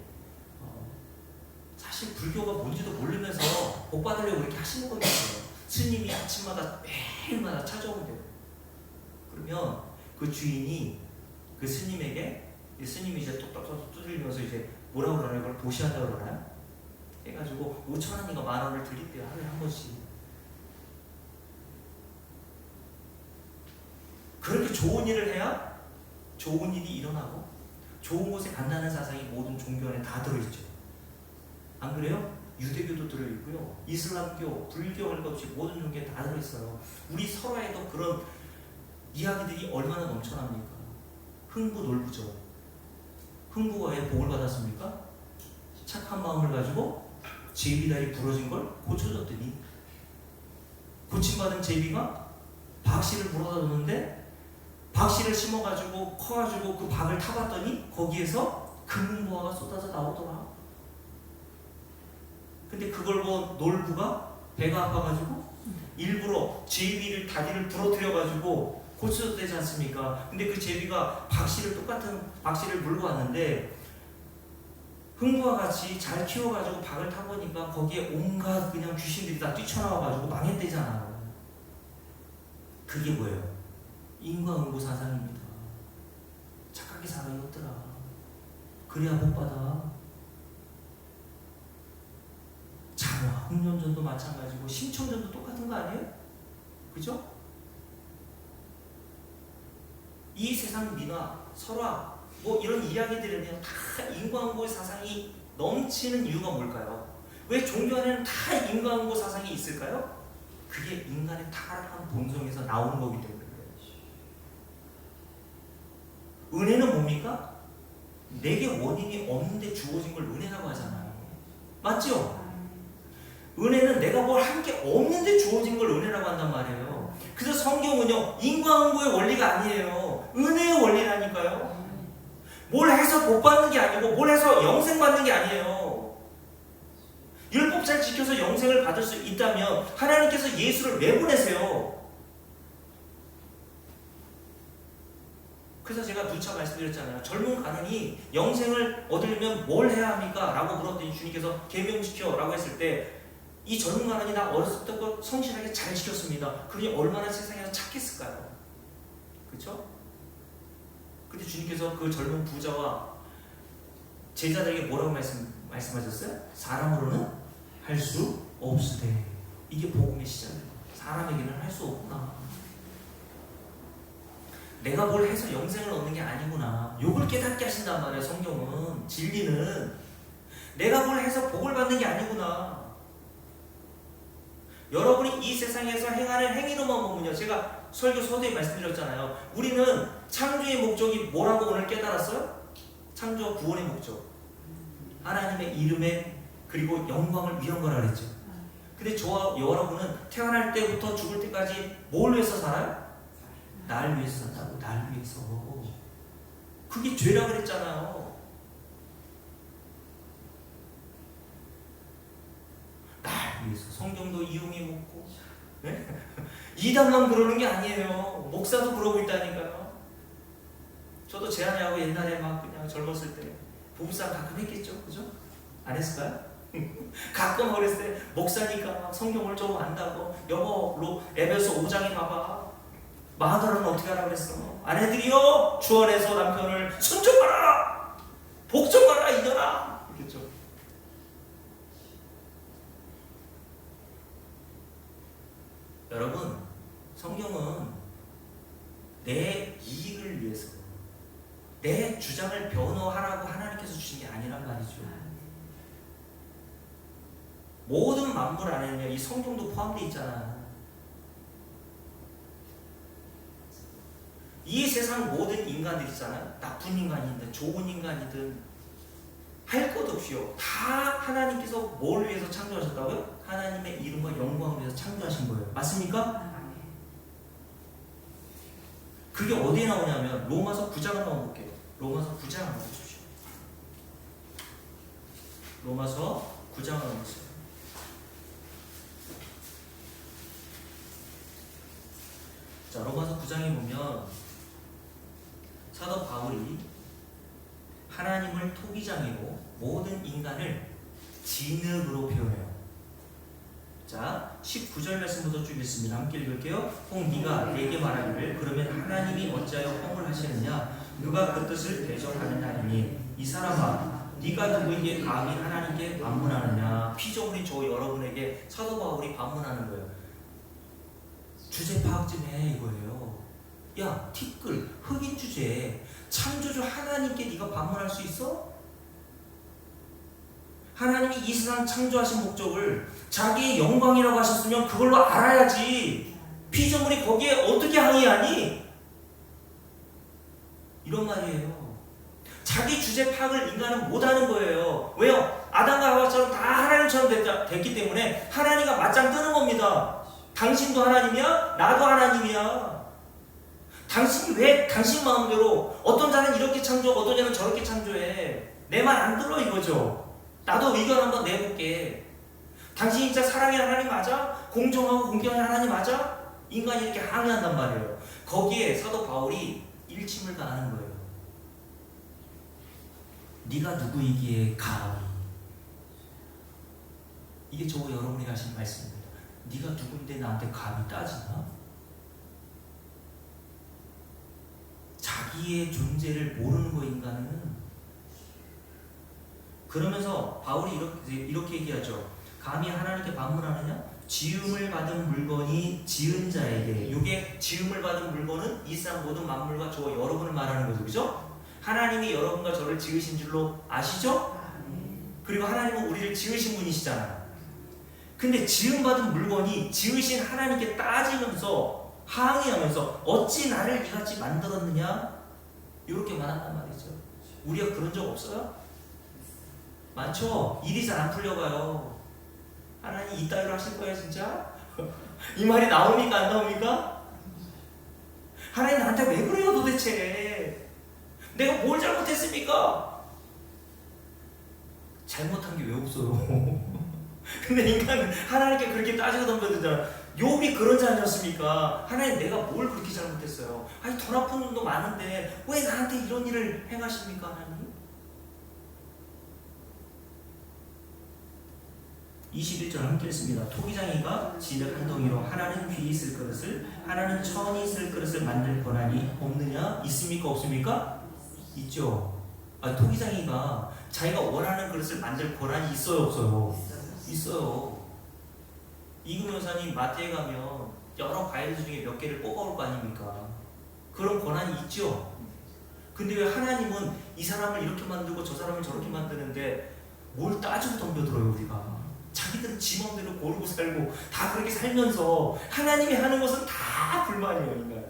사실 불교가 뭔지도 모르면서 복 받으려고 이렇게 하시는 거겠어요. 스님이 아침마다 매일마다 찾아온대요. 그러면 그 주인이 그 스님에게, 스님이 이제 똑똑똑 두들리면서 이제 뭐라고 그러나요? 그걸 보시한다고 그러나요? 해가지고 5,000원인가 10,000원을 드릴대요. 하루에 한 번씩. 그렇게 좋은 일을 해야 좋은 일이 일어나고 좋은 곳에 간다는 사상이 모든 종교 안에 다 들어있죠. 안 그래요? 유대교도 들어있고요, 이슬람교, 불교 할 것 없이 모든 종교에 다 들어있어요. 우리 서로에도 그런 이야기들이 얼마나 넘쳐납니까? 흥부 놀부죠. 흥부가 왜 복을 받았습니까? 착한 마음을 가지고 제비다리 부러진 걸 고쳐줬더니, 고침받은 제비가 박씨를 물어다 줬는데 박씨를 심어가지고 커가지고 그 박을 타봤더니 거기에서 금은보화가 쏟아져 나오더라. 근데 그걸 본 놀부가 배가 아파가지고 일부러 제비를 다리를 부러뜨려가지고 고쳐줬다지 않습니까? 근데 그 제비가 똑같은 박씨를 물고 왔는데 흥부와 같이 잘 키워가지고 박을 타보니까 거기에 온갖 그냥 귀신들이 다 뛰쳐나와가지고 망했대잖아. 그게 뭐예요? 인과응보 사상입니다. 착하게 살아야 없더라. 그래야 복 받아. 장화, 흑련전도 마찬가지고 심청전도 똑같은 거 아니에요? 그죠? 이 세상 민화, 설화, 뭐 이런 이야기들에는 다 인과응보 사상이 넘치는 이유가 뭘까요? 왜 종교 안에는 다 인과응보 사상이 있을까요? 그게 인간의 타락한 본성에서 나오는 거기 때문에 그래요. 은혜는 뭡니까? 내게 원인이 없는데 주어진 걸 은혜라고 하잖아요. 맞죠? 은혜는 내가 뭘 한 게 없는데 주어진 걸 은혜라고 한단 말이에요. 그래서 성경은요, 인과응보의 원리가 아니에요. 은혜의 원리라니까요. 뭘 해서 복 받는 게 아니고 뭘 해서 영생 받는 게 아니에요. 율법 잘 지켜서 영생을 받을 수 있다면 하나님께서 예수를 왜 보내세요? 그래서 제가 누차 말씀드렸잖아요. 젊은 가는이 영생을 얻으려면 뭘 해야 합니까? 라고 물었더니 주님께서 계명지켜 라고 했을 때 이 젊은 가는이 나 어렸을 때부터 성실하게 잘 지켰습니다. 그러니 얼마나 세상에서 착했을까요? 그렇죠? 근데 주님께서 그 젊은 부자와 제자들에게 뭐라고 말씀하셨어요? 사람으로는 할 수 없으되. 이게 복음의 시작이에요. 사람에게는 할 수 없구나. 내가 뭘 해서 영생을 얻는 게 아니구나. 요걸 깨닫게 하신단 말이에요. 성경은. 진리는 내가 뭘 해서 복을 받는 게 아니구나. 여러분이 이 세상에서 행하는 행위로만 보면요, 제가 설교 서두에 말씀드렸잖아요. 우리는 창조의 목적이 뭐라고 오늘 깨달았어요? 창조 구원의 목적, 하나님의 이름에 그리고 영광을 위한 거라 그랬죠. 근데 저와 여러분은 태어날 때부터 죽을 때까지 뭘 위해서 살아요? 날 위해서 산다고. 날 위해서. 그게 죄라 그랬잖아요. 날 위해서. 성경도 이용해 먹고, 네? 이단만 그러는 게 아니에요. 목사도 그러고 있다니까요. 저도 제 아내하고 옛날에 막 그냥 젊었을 때 부부싸움 가끔 했겠죠, 그죠? 안 했을까요? 가끔 어렸을 때 목사니까 막 성경을 좀 안다고, 여보 에베소 5장에 봐봐. 마누라는 어떻게 하라 그랬어? 아내들이여 주 안에서 남편을 순종하라, 복종하라, 이겨라. 그렇죠? 여러분, 성경은 내 이익을 위해서 내 주장을 변호하라고 하나님께서 주신 게 아니란 말이죠. 모든 만물 안에는 이 성경도 포함되어 있잖아. 이 세상 모든 인간들 있잖아요. 나쁜 인간이든 좋은 인간이든 할 것 없이요, 다 하나님께서 뭘 위해서 창조하셨다고요? 하나님의 이름과 영광을 위해서 창조하신 거예요. 맞습니까? 그게 어디에 나오냐면 로마서 9장을 한번 볼게요. 로마서 9장 한번 보십시오. 로마서 9장을 한번 보세요. 자, 로마서 9장에 보면 사도 바울이 하나님을 토기장이로 모든 인간을 진흙으로 표현해요. 자, 19절 말씀부터 쭉 읽습니다. 함께 읽을게요. 혹 네가 내게 말하기를 그러면 하나님이 어찌하여 험을 하시느냐? 누가 그 뜻을 대적하느냐니 이 사람아, 네가 누구에게 감히 하나님께 반문하느냐? 피조물이 저 여러분에게 사도 바울이 반문하는 거예요. 주제 파악 좀 해, 이거예요. 야, 티끌, 흑인 주제에 창조주 하나님께 네가 반문할 수 있어? 하나님이 이 세상 창조하신 목적을 자기의 영광이라고 하셨으면 그걸로 알아야지. 피조물이 거기에 어떻게 항의하니? 이런 말이에요. 자기 주제 파악을 인간은 못하는 거예요. 왜요? 아담과 하와처럼 다 하나님처럼 됐기 때문에 하나님과 맞짱 뜨는 겁니다. 당신도 하나님이야? 나도 하나님이야. 당신이 왜 당신 마음대로, 어떤 자는 이렇게 창조하고 어떤 자는 저렇게 창조해. 내 말 안 들어 이거죠. 나도 의견 한번 내볼게. 당신이 진짜 사랑의 하나님 맞아? 공정하고 공평한 하나님 맞아? 인간이 이렇게 항의한단 말이에요. 거기에 사도 바울이 일침을 가하는 거예요. 네가 누구이기에 감히. 이게 저와 여러분이 하신 말씀입니다. 네가 누군데 나한테 감히 따지나? 자기 자기의 존재를 모르는 거 인간은. 그러면서 바울이 이렇게 얘기하죠. 감히 하나님께 반문하느냐? 지음을 받은 물건이 지은 자에게. 이게 지음을 받은 물건은 이 세상 모든 만물과 저 여러분을 말하는 거죠. 그죠? 하나님이 여러분과 저를 지으신 줄로 아시죠? 그리고 하나님은 우리를 지으신 분이시잖아요. 근데 지음받은 물건이 지으신 하나님께 따지면서 항의하면서 어찌 나를 이같이 만들었느냐? 이렇게 말한단 말이죠. 우리가 그런 적 없어요? 많죠? 일이 잘 안 풀려가요. 하나님 이따위로 하실 거예요 진짜? 이 말이 나옵니까 안 나옵니까? 하나님 나한테 왜 그래요 도대체? 내가 뭘 잘못했습니까? 잘못한 게 왜 없어요? 근데 인간은 하나님께 그렇게 따지고 덤벼들잖아. 욥이 그런 자 아니었습니까? 하나님 내가 뭘 그렇게 잘못했어요? 아니 더 나쁜 놈도 많은데 왜 나한테 이런 일을 행하십니까 하나님? 21절 함께 했습니다. 토기장이가 진흙 한 덩이로 하나는 귀 있을 그릇을 하나는 천이 있을 그릇을 만들 권한이 없느냐? 있습니까 없습니까? 있죠. 토기장이가 자기가 원하는 그릇을 만들 권한이 있어요 없어요? 있어요. 이금 여사님 마트에 가면 여러 과일 중에 몇 개를 뽑아올 거 아닙니까? 그런 권한이 있죠. 근데 왜 하나님은 이 사람을 이렇게 만들고 저 사람을 저렇게 만드는데 뭘 따지고 덤벼들어요 우리가? 자기들은 지 맘대로 고르고 살고 다 그렇게 살면서 하나님이 하는 것은 다 불만이에요 인간.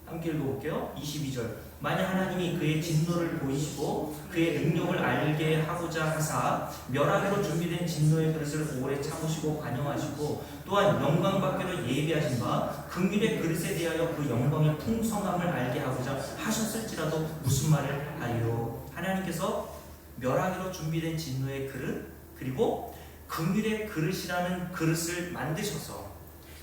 함께 읽어볼게요. 22절. 만약 하나님이 그의 진노를 보이시고 그의 능력을 알게 하고자 하사 멸하기로 준비된 진노의 그릇을 오래 참으시고 관용하시고 또한 영광 받기로 예비하신 바 긍휼의 그릇에 대하여 그 영광의 풍성함을 알게 하고자 하셨을지라도 무슨 말을 하리요? 하나님께서 멸하기로 준비된 진노의 그릇 그리고 긍휼의 그릇이라는 그릇을 만드셔서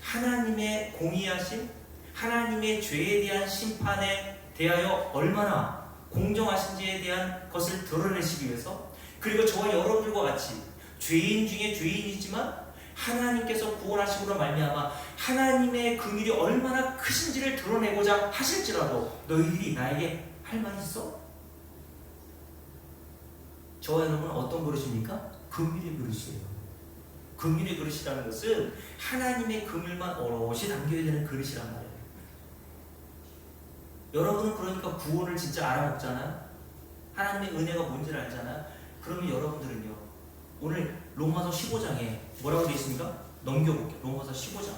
하나님의 공의하심 하나님의 죄에 대한 심판에 대하여 얼마나 공정하신지에 대한 것을 드러내시기 위해서 그리고 저와 여러분들과 같이 죄인 중에 죄인이지만 하나님께서 구원하심으로 말미암아 하나님의 긍휼이 얼마나 크신지를 드러내고자 하실지라도 너희들이 나에게 할 말 있어? 저와 여러분은 어떤 그릇입니까? 긍휼의 그릇이에요. 긍휼의 그릇이라는 것은 하나님의 긍휼만 오롯이 담겨야 되는 그릇이란 말이에요. 여러분은 그러니까 구원을 진짜 알아먹잖아요. 하나님의 은혜가 뭔지를 알잖아요. 그러면 여러분들은요. 오늘 로마서 15장에 뭐라고 되어 있습니까? 넘겨볼게요. 로마서 15장.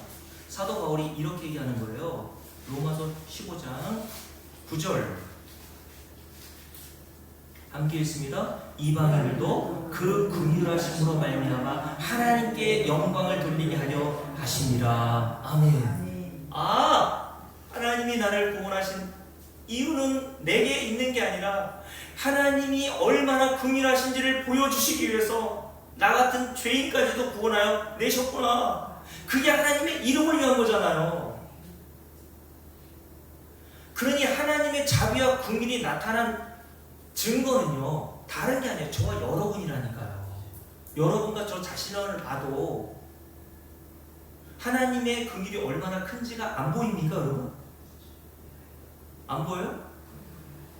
사도 바울이 이렇게 얘기하는 거예요. 로마서 15장 9절. 함께 읽습니다. 이방인들도 그 긍휼하심으로 말미암아 하나님께 영광을 돌리게 하려 하시니라. 아멘. 하나님이 나를 구원하신 이유는 내게 있는 게 아니라 하나님이 얼마나 긍휼하신지를 보여주시기 위해서 나 같은 죄인까지도 구원하여 내셨구나. 그게 하나님의 이름을 위한 거잖아요. 그러니 하나님의 자비와 긍휼이 나타난 증거는요 다른 게 아니에요. 저와 여러분이라니까요. 여러분과 저 자신을 봐도 하나님의 긍휼이 얼마나 큰지가 안 보입니까 여러분? 안 보여요?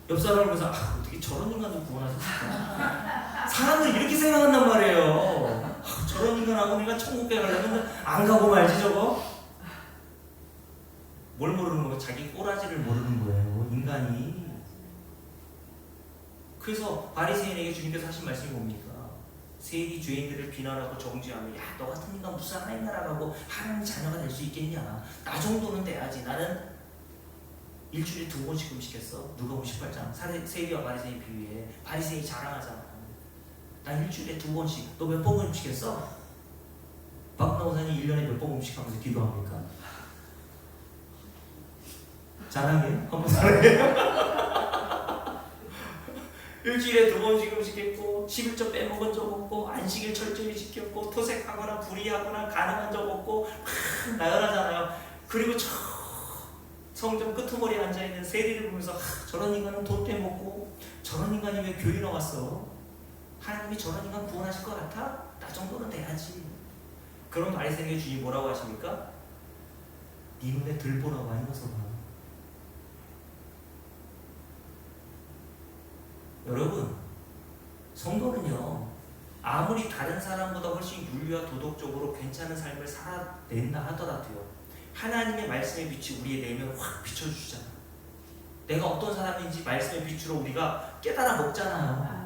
옆 사람을 보면서 어떻게 저런 인간도 구원하셨을까? 사람들이 이렇게 생각한단 말이에요. 저런 인간하고 내가 천국 가려면 안 가고 말지 저거? 뭘 모르는 거예요? 자기 꼬라지를 모르는 거예요 인간이. 그래서 바리새인에게 주님께서 하신 말씀이 뭡니까? 세리 죄인들을 비난하고 정죄하며 야 너 같은 인간 무슨 하나님 나라라고 하나님 자녀가 될 수 있겠냐? 나 정도는 돼야지. 나는 일주일에 2번씩 음식했어. 누가 58장 세리와 바리새인 비유에 바리새인이 자랑하잖아. 난 일주일에 2번씩. 너 몇 번 음식했어? 박나우사님 1년에 몇 번 음식하면서 기도합니까? 자랑해요? 한번 자랑해요? 일주일에 2번씩 음식했고 11조 빼먹은 적 없고 안식일 철저히 지켰고 토색하거나 불의하거나 가능한 적 없고 나열하잖아요. 그리고 저 성전 끄트머리에 앉아있는 세리를 보면서 저런 인간은 돈 빼먹고 저런 인간이 왜 교회 나왔어? 하나님이 저런 인간 구원하실 것 같아? 나 정도는 돼야지. 그런 바리새인에게 주님 뭐라고 하십니까? 네 눈에 들 보라고 아니어서 봐. 여러분, 성도는요, 아무리 다른 사람보다 훨씬 윤리와 도덕적으로 괜찮은 삶을 살아낸다 하더라도요, 하나님의 말씀의 빛이 우리의 내면을 확 비춰주잖아. 내가 어떤 사람인지 말씀의 빛으로 우리가 깨달아 먹잖아요.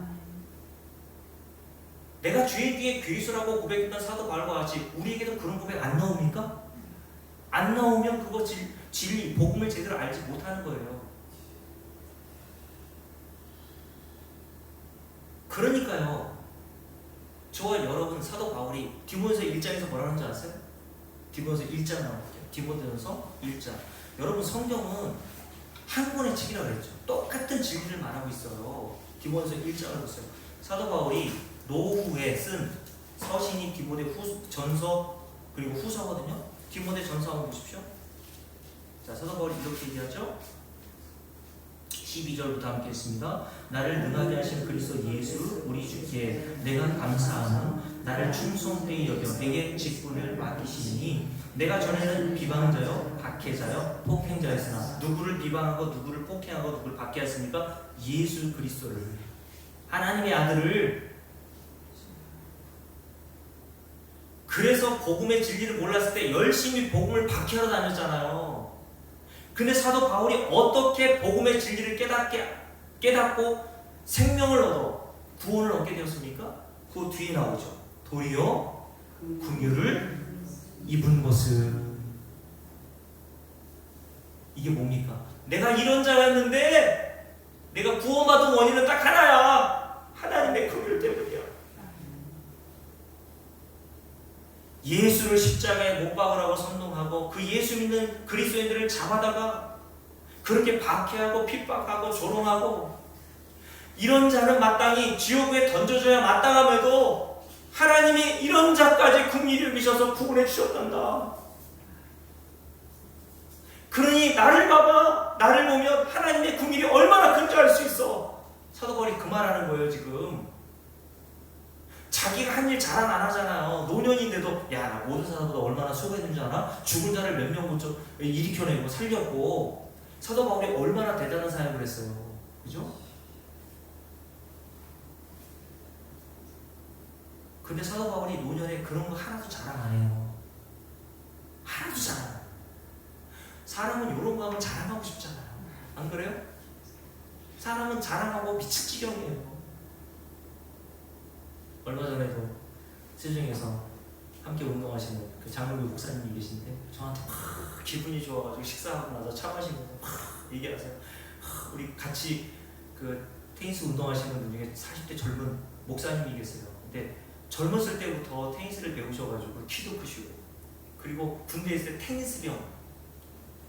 내가 주의 뒤에 괴수라고 고백했던 사도 바울과 같이 우리에게도 그런 고백 안 나옵니까? 안 나오면 그거 진리, 복음을 제대로 알지 못하는 거예요. 그러니까요, 저와 여러분, 사도 바울이 디모데서 1장에서 뭐라는 줄 아세요? 디모데서 1장 나올게요. 디모데서 1장. 여러분, 성경은 한 권의 책이라고 그랬죠. 똑같은 진리를 말하고 있어요. 디모데서 1장을 보세요. 사도 바울이 노후에 쓴 서신이 디모데 전서 그리고 후서거든요. 디모데 전서 한번 보십시오. 자, 사도 바울이 이렇게 얘기하죠. 12절부터 함께 했습니다. 나를 능하게 하신 그리스도 예수 우리 주께 내가 감사하는 나를 충성되이 여겨 내게 직분을 맡기시니 내가 전에는 비방자요 박해자요 폭행자였으나 누구를 비방하고 누구를 폭행하고 누구를 박해했습니까? 예수 그리스도를, 하나님의 아들을. 그래서 복음의 진리를 몰랐을 때 열심히 복음을 박해하러 다녔잖아요. 근데 사도 바울이 어떻게 복음의 진리를 깨닫고 생명을 얻어 구원을 얻게 되었습니까? 그 뒤에 나오죠. 도리어 긍휼을 입은 것은, 이게 뭡니까? 내가 이런 자였는데 내가 구원받은 원인은 딱 하나야. 하나님의 긍휼 때문이야. 예수를 십자가에 못 박으라고 선동하고 그 예수 믿는 그리스도인들을 잡아다가 그렇게 박해하고 핍박하고 조롱하고, 이런 자는 마땅히 지옥에 던져져야 마땅함에도 하나님이 이런 자까지 긍휼히 여기셔서 구원해 주셨단다. 그러니 나를 봐봐. 나를 보면 하나님의 긍휼이 얼마나 큰지 알 수 있어. 사도 바울이 그 말하는 거예요. 지금 자기가 한 일 자랑 안 하잖아요. 노년인데도 야, 나 모든 사람보다 얼마나 수고했는지 알아? 죽은 자를 몇 명 고쳐 일으켜내고 살렸고. 사도 바울이 얼마나 대단한 사역을 했어요. 그죠? 근데 사도 바울이 노년에 그런 거 하나도 자랑 안 해요. 하나도 자랑 안 해요. 사람은 이런 거 하면 자랑하고 싶잖아요. 안 그래요? 사람은 자랑하고 미칠 지경이에요. 얼마 전에도 세종에서 함께 운동하시는 그 장로교 목사님이 계신데 저한테 막 기분이 좋아가지고 식사하고 나서 차 마시면서 막 얘기하세요. 우리 같이 그 테니스 운동하시는 분 중에 40대 젊은 목사님이 계세요. 근데 젊었을 때부터 테니스를 배우셔가지고 키도 크시고, 그리고 군대에 있을 때 테니스병,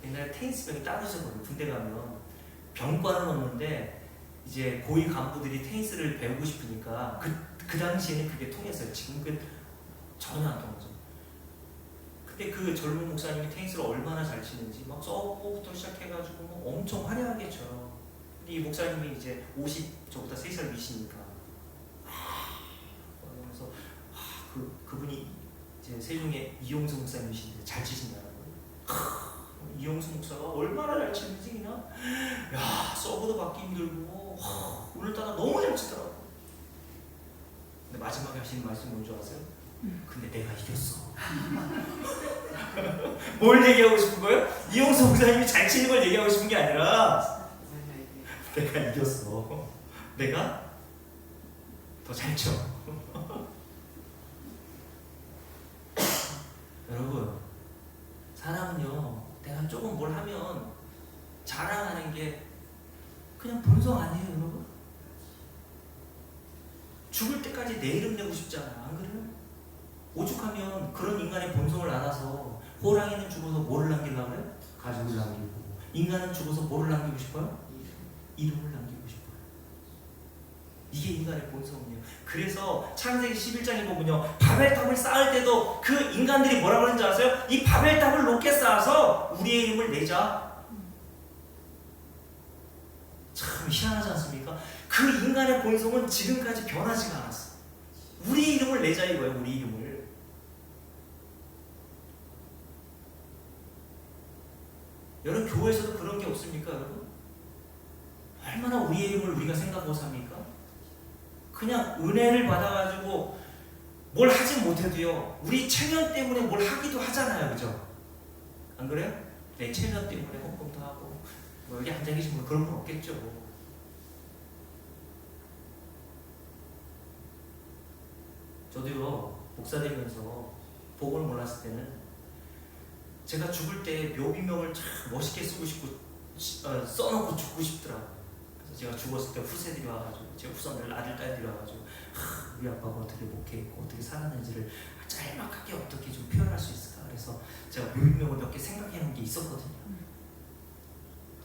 옛날에 테니스병이 따로 있었거든요. 군대 가면 병과는 없는데 이제 고위 간부들이 테니스를 배우고 싶으니까 그 당시에는 그게 통했어요. 지금은 전혀 안 통하죠. 근데 그 젊은 목사님이 테니스를 얼마나 잘 치는지 막 서브부터 시작해가지고 뭐 엄청 화려하게 쳐요. 근데 이 목사님이 이제 50, 저보다 3살 위시니까 그래서 그분이 이제 세종의 이용수 목사님이신데 잘 치신다는 거예요. 이용수 목사가 얼마나 잘 치는지 그냥 야, 서브도 받기 힘들고 오늘따라 너무 잘 치더라고. 근데 마지막에 하시는 말씀 뭔지 아세요? 근데 내가 이겼어. 뭘 얘기하고 싶은 거예요? 이용수 목사님이 잘 치는 걸 얘기하고 싶은 게 아니라 내가 이겼어. 내가 더 잘 쳐. 여러분, 사람은요, 내가 조금 뭘 하면 자랑하는 게 그냥 본성 아니에요, 여러분? 죽을 때까지 내 이름 내고 싶잖아, 안 그래요? 오죽하면 그런 인간의 본성을 알아서 호랑이는 죽어서 뭐를 남기려고 그래요? 가죽을 남기고, 인간은 죽어서 뭐를 남기고 싶어요? 이름을 남기고 싶어요. 이게 인간의 본성이에요. 그래서 창세기 11장에 보면요, 바벨탑을 쌓을 때도 그 인간들이 뭐라고 하는지 아세요? 이 바벨탑을 높게 쌓아서 우리의 이름을 내자. 참 희한하지 않습니까? 그 인간의 본성은 지금까지 변하지가 않았어. 우리 이름을 내자 이거예요. 우리 이름을. 여러분, 교회에서도 그런 게 없습니까, 여러분? 얼마나 우리의 이름을 우리가 생각하고 삽니까? 그냥 은혜를 받아가지고 뭘 하지 못해도요, 우리 체면 때문에 뭘 하기도 하잖아요. 그죠? 안 그래요? 내 체면 때문에 헌금도 하고, 뭐 여기 앉아 계신 분 그런 분 없겠죠. 저도요, 목사 되면서 복음을 몰랐을 때는 제가 죽을 때 묘비명을 참 멋있게 쓰고 싶고 써놓고 죽고 싶더라고요. 그래서 제가 죽었을 때 후세들이 와가지고, 제 후손들 아들 딸들이 와가지고 우리 아빠가 어떻게 목회했고 어떻게 살았는지를 짤막하게 어떻게 좀 표현할 수 있을까. 그래서 제가 묘비명을 몇 개 생각해 놓은 게 있었거든요.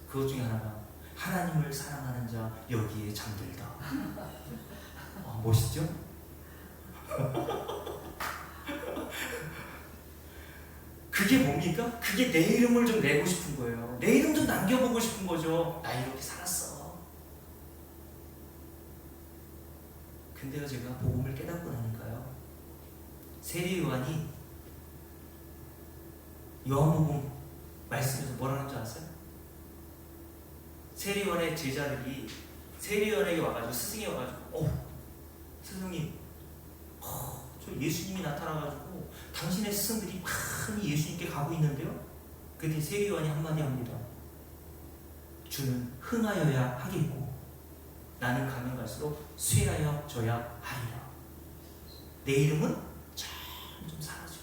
그것 중에 하나가 하나님을 사랑하는 자 여기에 잠들다. 멋있죠? 그게 뭡니까? 그게 내 이름을 좀 내고 싶은 거예요. 내 이름 좀 남겨보고 싶은 거죠. 나 이렇게 살았어. 근데요, 제가 복음을 깨닫고 나니까요, 세리 요한이 요한복음 말씀에서 뭐라는 줄 아세요? 세리 요한의 제자들이 세리 요한에게 와가지고, 스승이 와가지고, 스승님, 저 예수님이 나타나가지고 당신의 스승들이 많이 예수님께 가고 있는데요. 그때 세리 요한이 한마디 합니다. 주는 흥하여야 하겠고 나는 가면 갈수록 쇠하여 져야 하리라. 내 이름은 점점 사라져.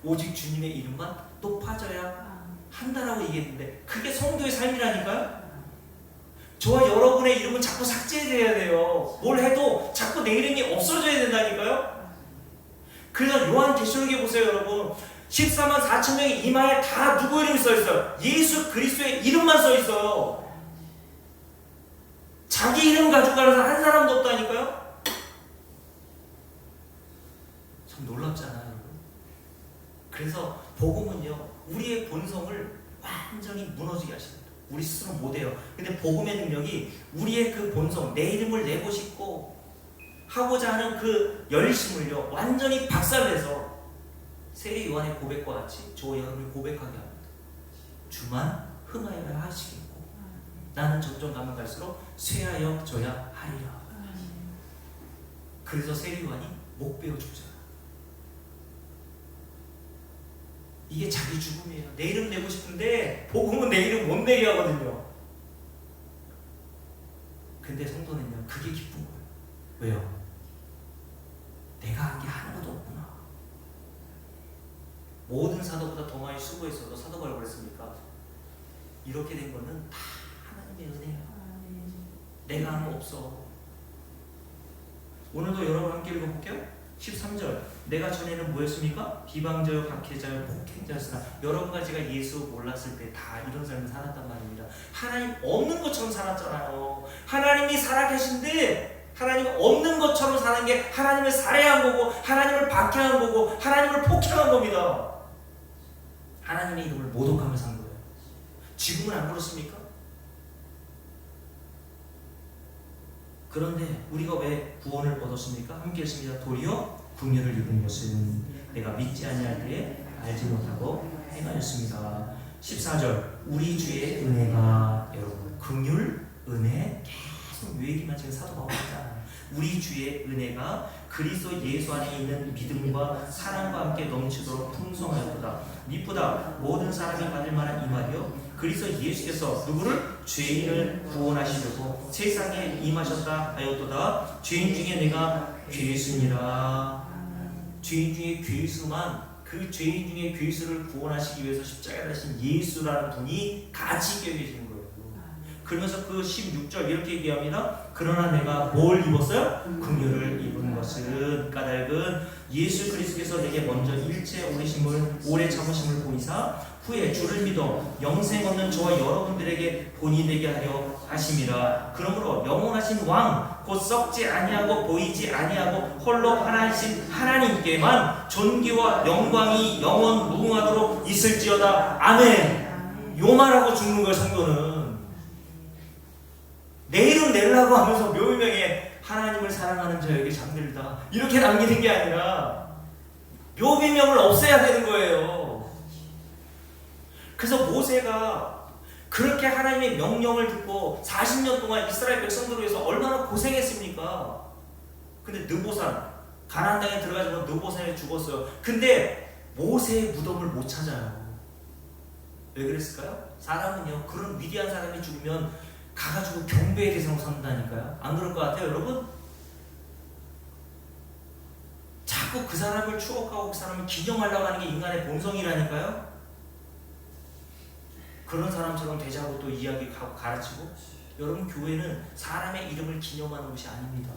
오직 주님의 이름만 높아져야 한다라고 얘기했는데, 그게 성도의 삶이라니까요. 저와 여러분의 이름은 자꾸 삭제돼야 돼요. 뭘 해도 자꾸 내 이름이 없어져야 된다니까요. 그래서 요한계시록에 보세요, 여러분. 14만 4천 명의 이마에 다 누구 이름이 써 있어요? 예수 그리스도의 이름만 써 있어요. 자기 이름 가지고 가는 사람 한 사람도 없다니까요. 참 놀랍잖아요, 여러분. 그래서 복음은요, 우리의 본성을 완전히 무너지게 하십니다. 우리 스스로 못해요. 근데 복음의 능력이 우리의 그 본성, 내 이름을 내고 싶고 하고자 하는 그 열심을요, 완전히 박살내서 세리 요한의 고백과 같이 저와 여러분을 고백하게 합니다. 주만 흥하여야 하시겠고 나는 점점 가면 갈수록 쇠하여 져야 하리라. 그래서 세리 요한이 못 베어 죽잖아. 이게 자기 죽음이에요. 내 이름 내고 싶은데 복음은 내 이름 못 내게 하거든요. 근데 성도는요, 그게 기쁜 거예요. 왜요? 내가 한 게 하나도 없구나. 모든 사도보다 더 많이 수고했어도 사도가 왜 그랬습니까? 이렇게 된 거는 다 하나님의 은혜야. 내가 한 거 없어. 오늘도 여러분 함께 읽어볼게요. 13절, 내가 전에는 뭐였습니까? 비방자요, 박해자요, 폭행자였으나 여러분과 제가 예수 몰랐을 때 다 이런 삶을 살았단 말입니다. 하나님 없는 것처럼 살았잖아요. 하나님이 살아계신데 하나님 없는 것처럼 사는 게 하나님을 살해한 거고, 하나님을 박해한 거고, 하나님을 폭행한 겁니다. 하나님의 이름을 모독하며 산 거예요. 지금은 안 그렇습니까? 그런데 우리가 왜 구원을 얻었습니까? 함께 했습니다. 도리어 긍휼을 입은 것은 내가 믿지 아니할 때에 알지 못하고 행하였습니다. 14절, 우리 주의 은혜가, 여러분, 긍휼, 은혜, 계속 이 얘기만 지금 사도 바울이 하잖아요. 우리 주의 은혜가 그리스도 예수 안에 있는 믿음과 사랑과 함께 넘치도록 풍성하였도다. 미쁘다. 모든 사람이 받을 만한 이 말이요, 그리스도 예수께서 누구를? 죄인을 구원하시려고 세상에 임하셨다 하였도다. 죄인 중에 내가 괴수니라. 죄인 중에 괴수만, 그 죄인 중에 괴수를 구원하시기 위해서 십자가에 달리신 예수라는 분이 같이 껴 계시는 거예요. 그러면서 그 16절 이렇게 얘기합니다. 그러나 내가 뭘 입었어요? 긍휼을 입은 것은 까닭은 예수 그리스도께서 내게 먼저 일체 오래 참으심을 보이사 후에 주를 믿어 영생 얻는 저와 여러분들에게 본이 되게 하려 하심이라. 그러므로 영원하신 왕 곧 썩지 아니하고 보이지 아니하고 홀로 하나이신 하나님께만 존귀와 영광이 영원 무궁하도록 있을지어다. 아멘. 요 말하고 죽는 거예요, 성도는. 내 이름 내려고 하면서 묘비명에 하나님을 사랑하는 자에게 잠들다 이렇게 남기는 게 아니라 묘비명을 없애야 되는 거예요. 그래서 모세가 그렇게 하나님의 명령을 듣고 40년 동안 이스라엘 백성들을 위해서 얼마나 고생했습니까? 근데 느보산 가나안 땅에 들어가지고 느보산에 죽었어요. 근데 모세의 무덤을 못 찾아요. 왜 그랬을까요? 사람은요, 그런 위대한 사람이 죽으면 가가지고 경배의 대상으로 삼는다니까요. 안 그럴 것 같아요, 여러분? 자꾸 그 사람을 추억하고 그 사람을 기념하려고 하는 게 인간의 본성이라니까요. 그런 사람처럼 되자고 또 이야기 가르치고. 여러분, 교회는 사람의 이름을 기념하는 것이 아닙니다.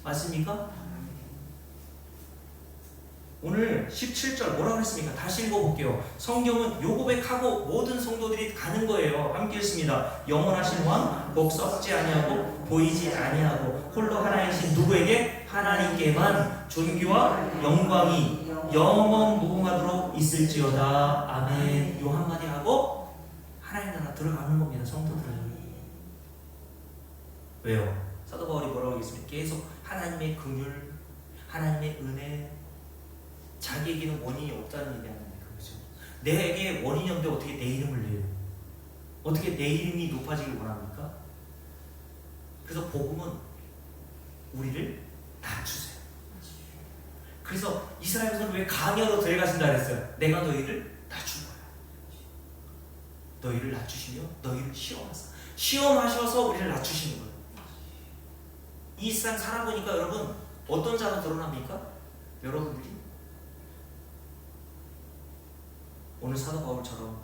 맞습니까? 오늘 17절 뭐라고 했습니까? 다시 읽어볼게요. 성경은 요 고백하고 모든 성도들이 가는 거예요. 함께 읽습니다. 영원하신 왕, 복 썩지 아니하고 보이지 아니하고 홀로 하나이신 누구에게? 하나님께만 존귀와 영광이 영원 무궁하도록 있을지어다. 아멘. 요 한마디 하고 하나님 나라 들어가는 겁니다. 성도들은. 왜요? 사도 바울이 뭐라고 하겠습니까? 계속 하나님의 긍휼, 하나님의 은혜, 자기에게는 원인이 없다는 얘기하는 거죠. 내게 원인이 없는데 어떻게 내 이름을 내요? 어떻게 내 이름이 높아지길 원합니까? 그래서 복음은 우리를 낮추세요. 그래서 이스라엘 백성은 왜 강야로 들어가신다 그랬어요? 내가 너희를 낮춘 거야. 너희를 낮추시며 너희를 시험하셔서 우리를 낮추시는 거예요. 이 세상 살아보니까 여러분 어떤 자가 드러납니까? 여러분들이 오늘 사도 바울처럼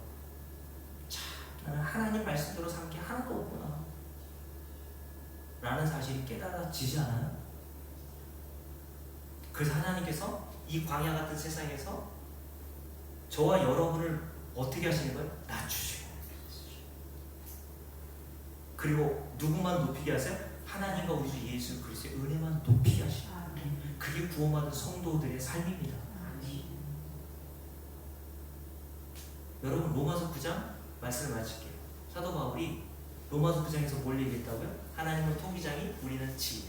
참 나는 하나님 말씀대로 산 게 하나도 없구나 라는 사실이 깨달아지지 않아요? 그래서 하나님께서 이 광야 같은 세상에서 저와 여러분을 어떻게 하시는 거예요? 낮추시고, 그리고 누구만 높이게 하세요? 하나님과 우리 주 예수 그리스도의 은혜만 높이게 하시고, 그게 구원받은 성도들의 삶입니다. 여러분, 로마서 9장 말씀을 마칠게요. 사도 바울이 로마서 9장에서 뭘 얘기했다고요? 하나님은 토기장이, 우리는 지.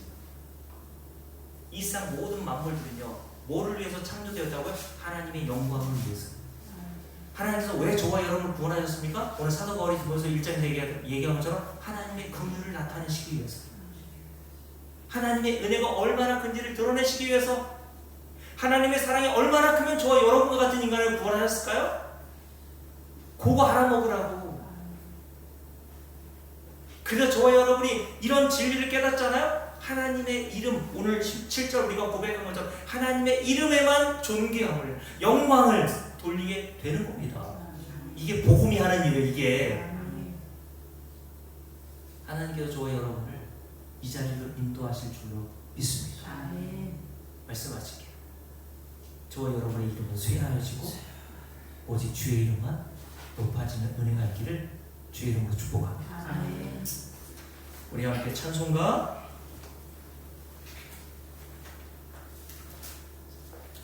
이 세상 모든 만물들은요, 뭐를 위해서 창조되었다고요? 하나님의 영광을 위해서. 하나님께서 왜 저와 여러분을 구원하셨습니까? 오늘 사도 바울이 보면서 1장에서 얘기한 것처럼 하나님의 긍휼을 나타내시기 위해서, 하나님의 은혜가 얼마나 큰지를 드러내시기 위해서, 하나님의 사랑이 얼마나 크면 저와 여러분과 같은 인간을 구원하셨을까요? 그거 알아먹으라고. 그래서 저와 여러분이 이런 진리를 깨닫잖아요. 하나님의 이름, 오늘 17절 우리가 고백한 것처럼 하나님의 이름에만 존귀함을, 영광을 돌리게 되는 겁니다. 이게 복음이 하는 일이에요. 이게 하나님께서 저와 여러분을 이 자리로 인도하실 줄로 믿습니다. 말씀 마칠게요. 저와 여러분의 이름은 쇠하여지고 오직 주의 이름만 높아지는 은혜가 있기를 주의 이름으로 축복합니다. 우리 함께 찬송가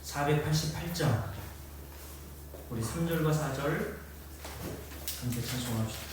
488장 우리 3절과 4절 함께 찬송합시다.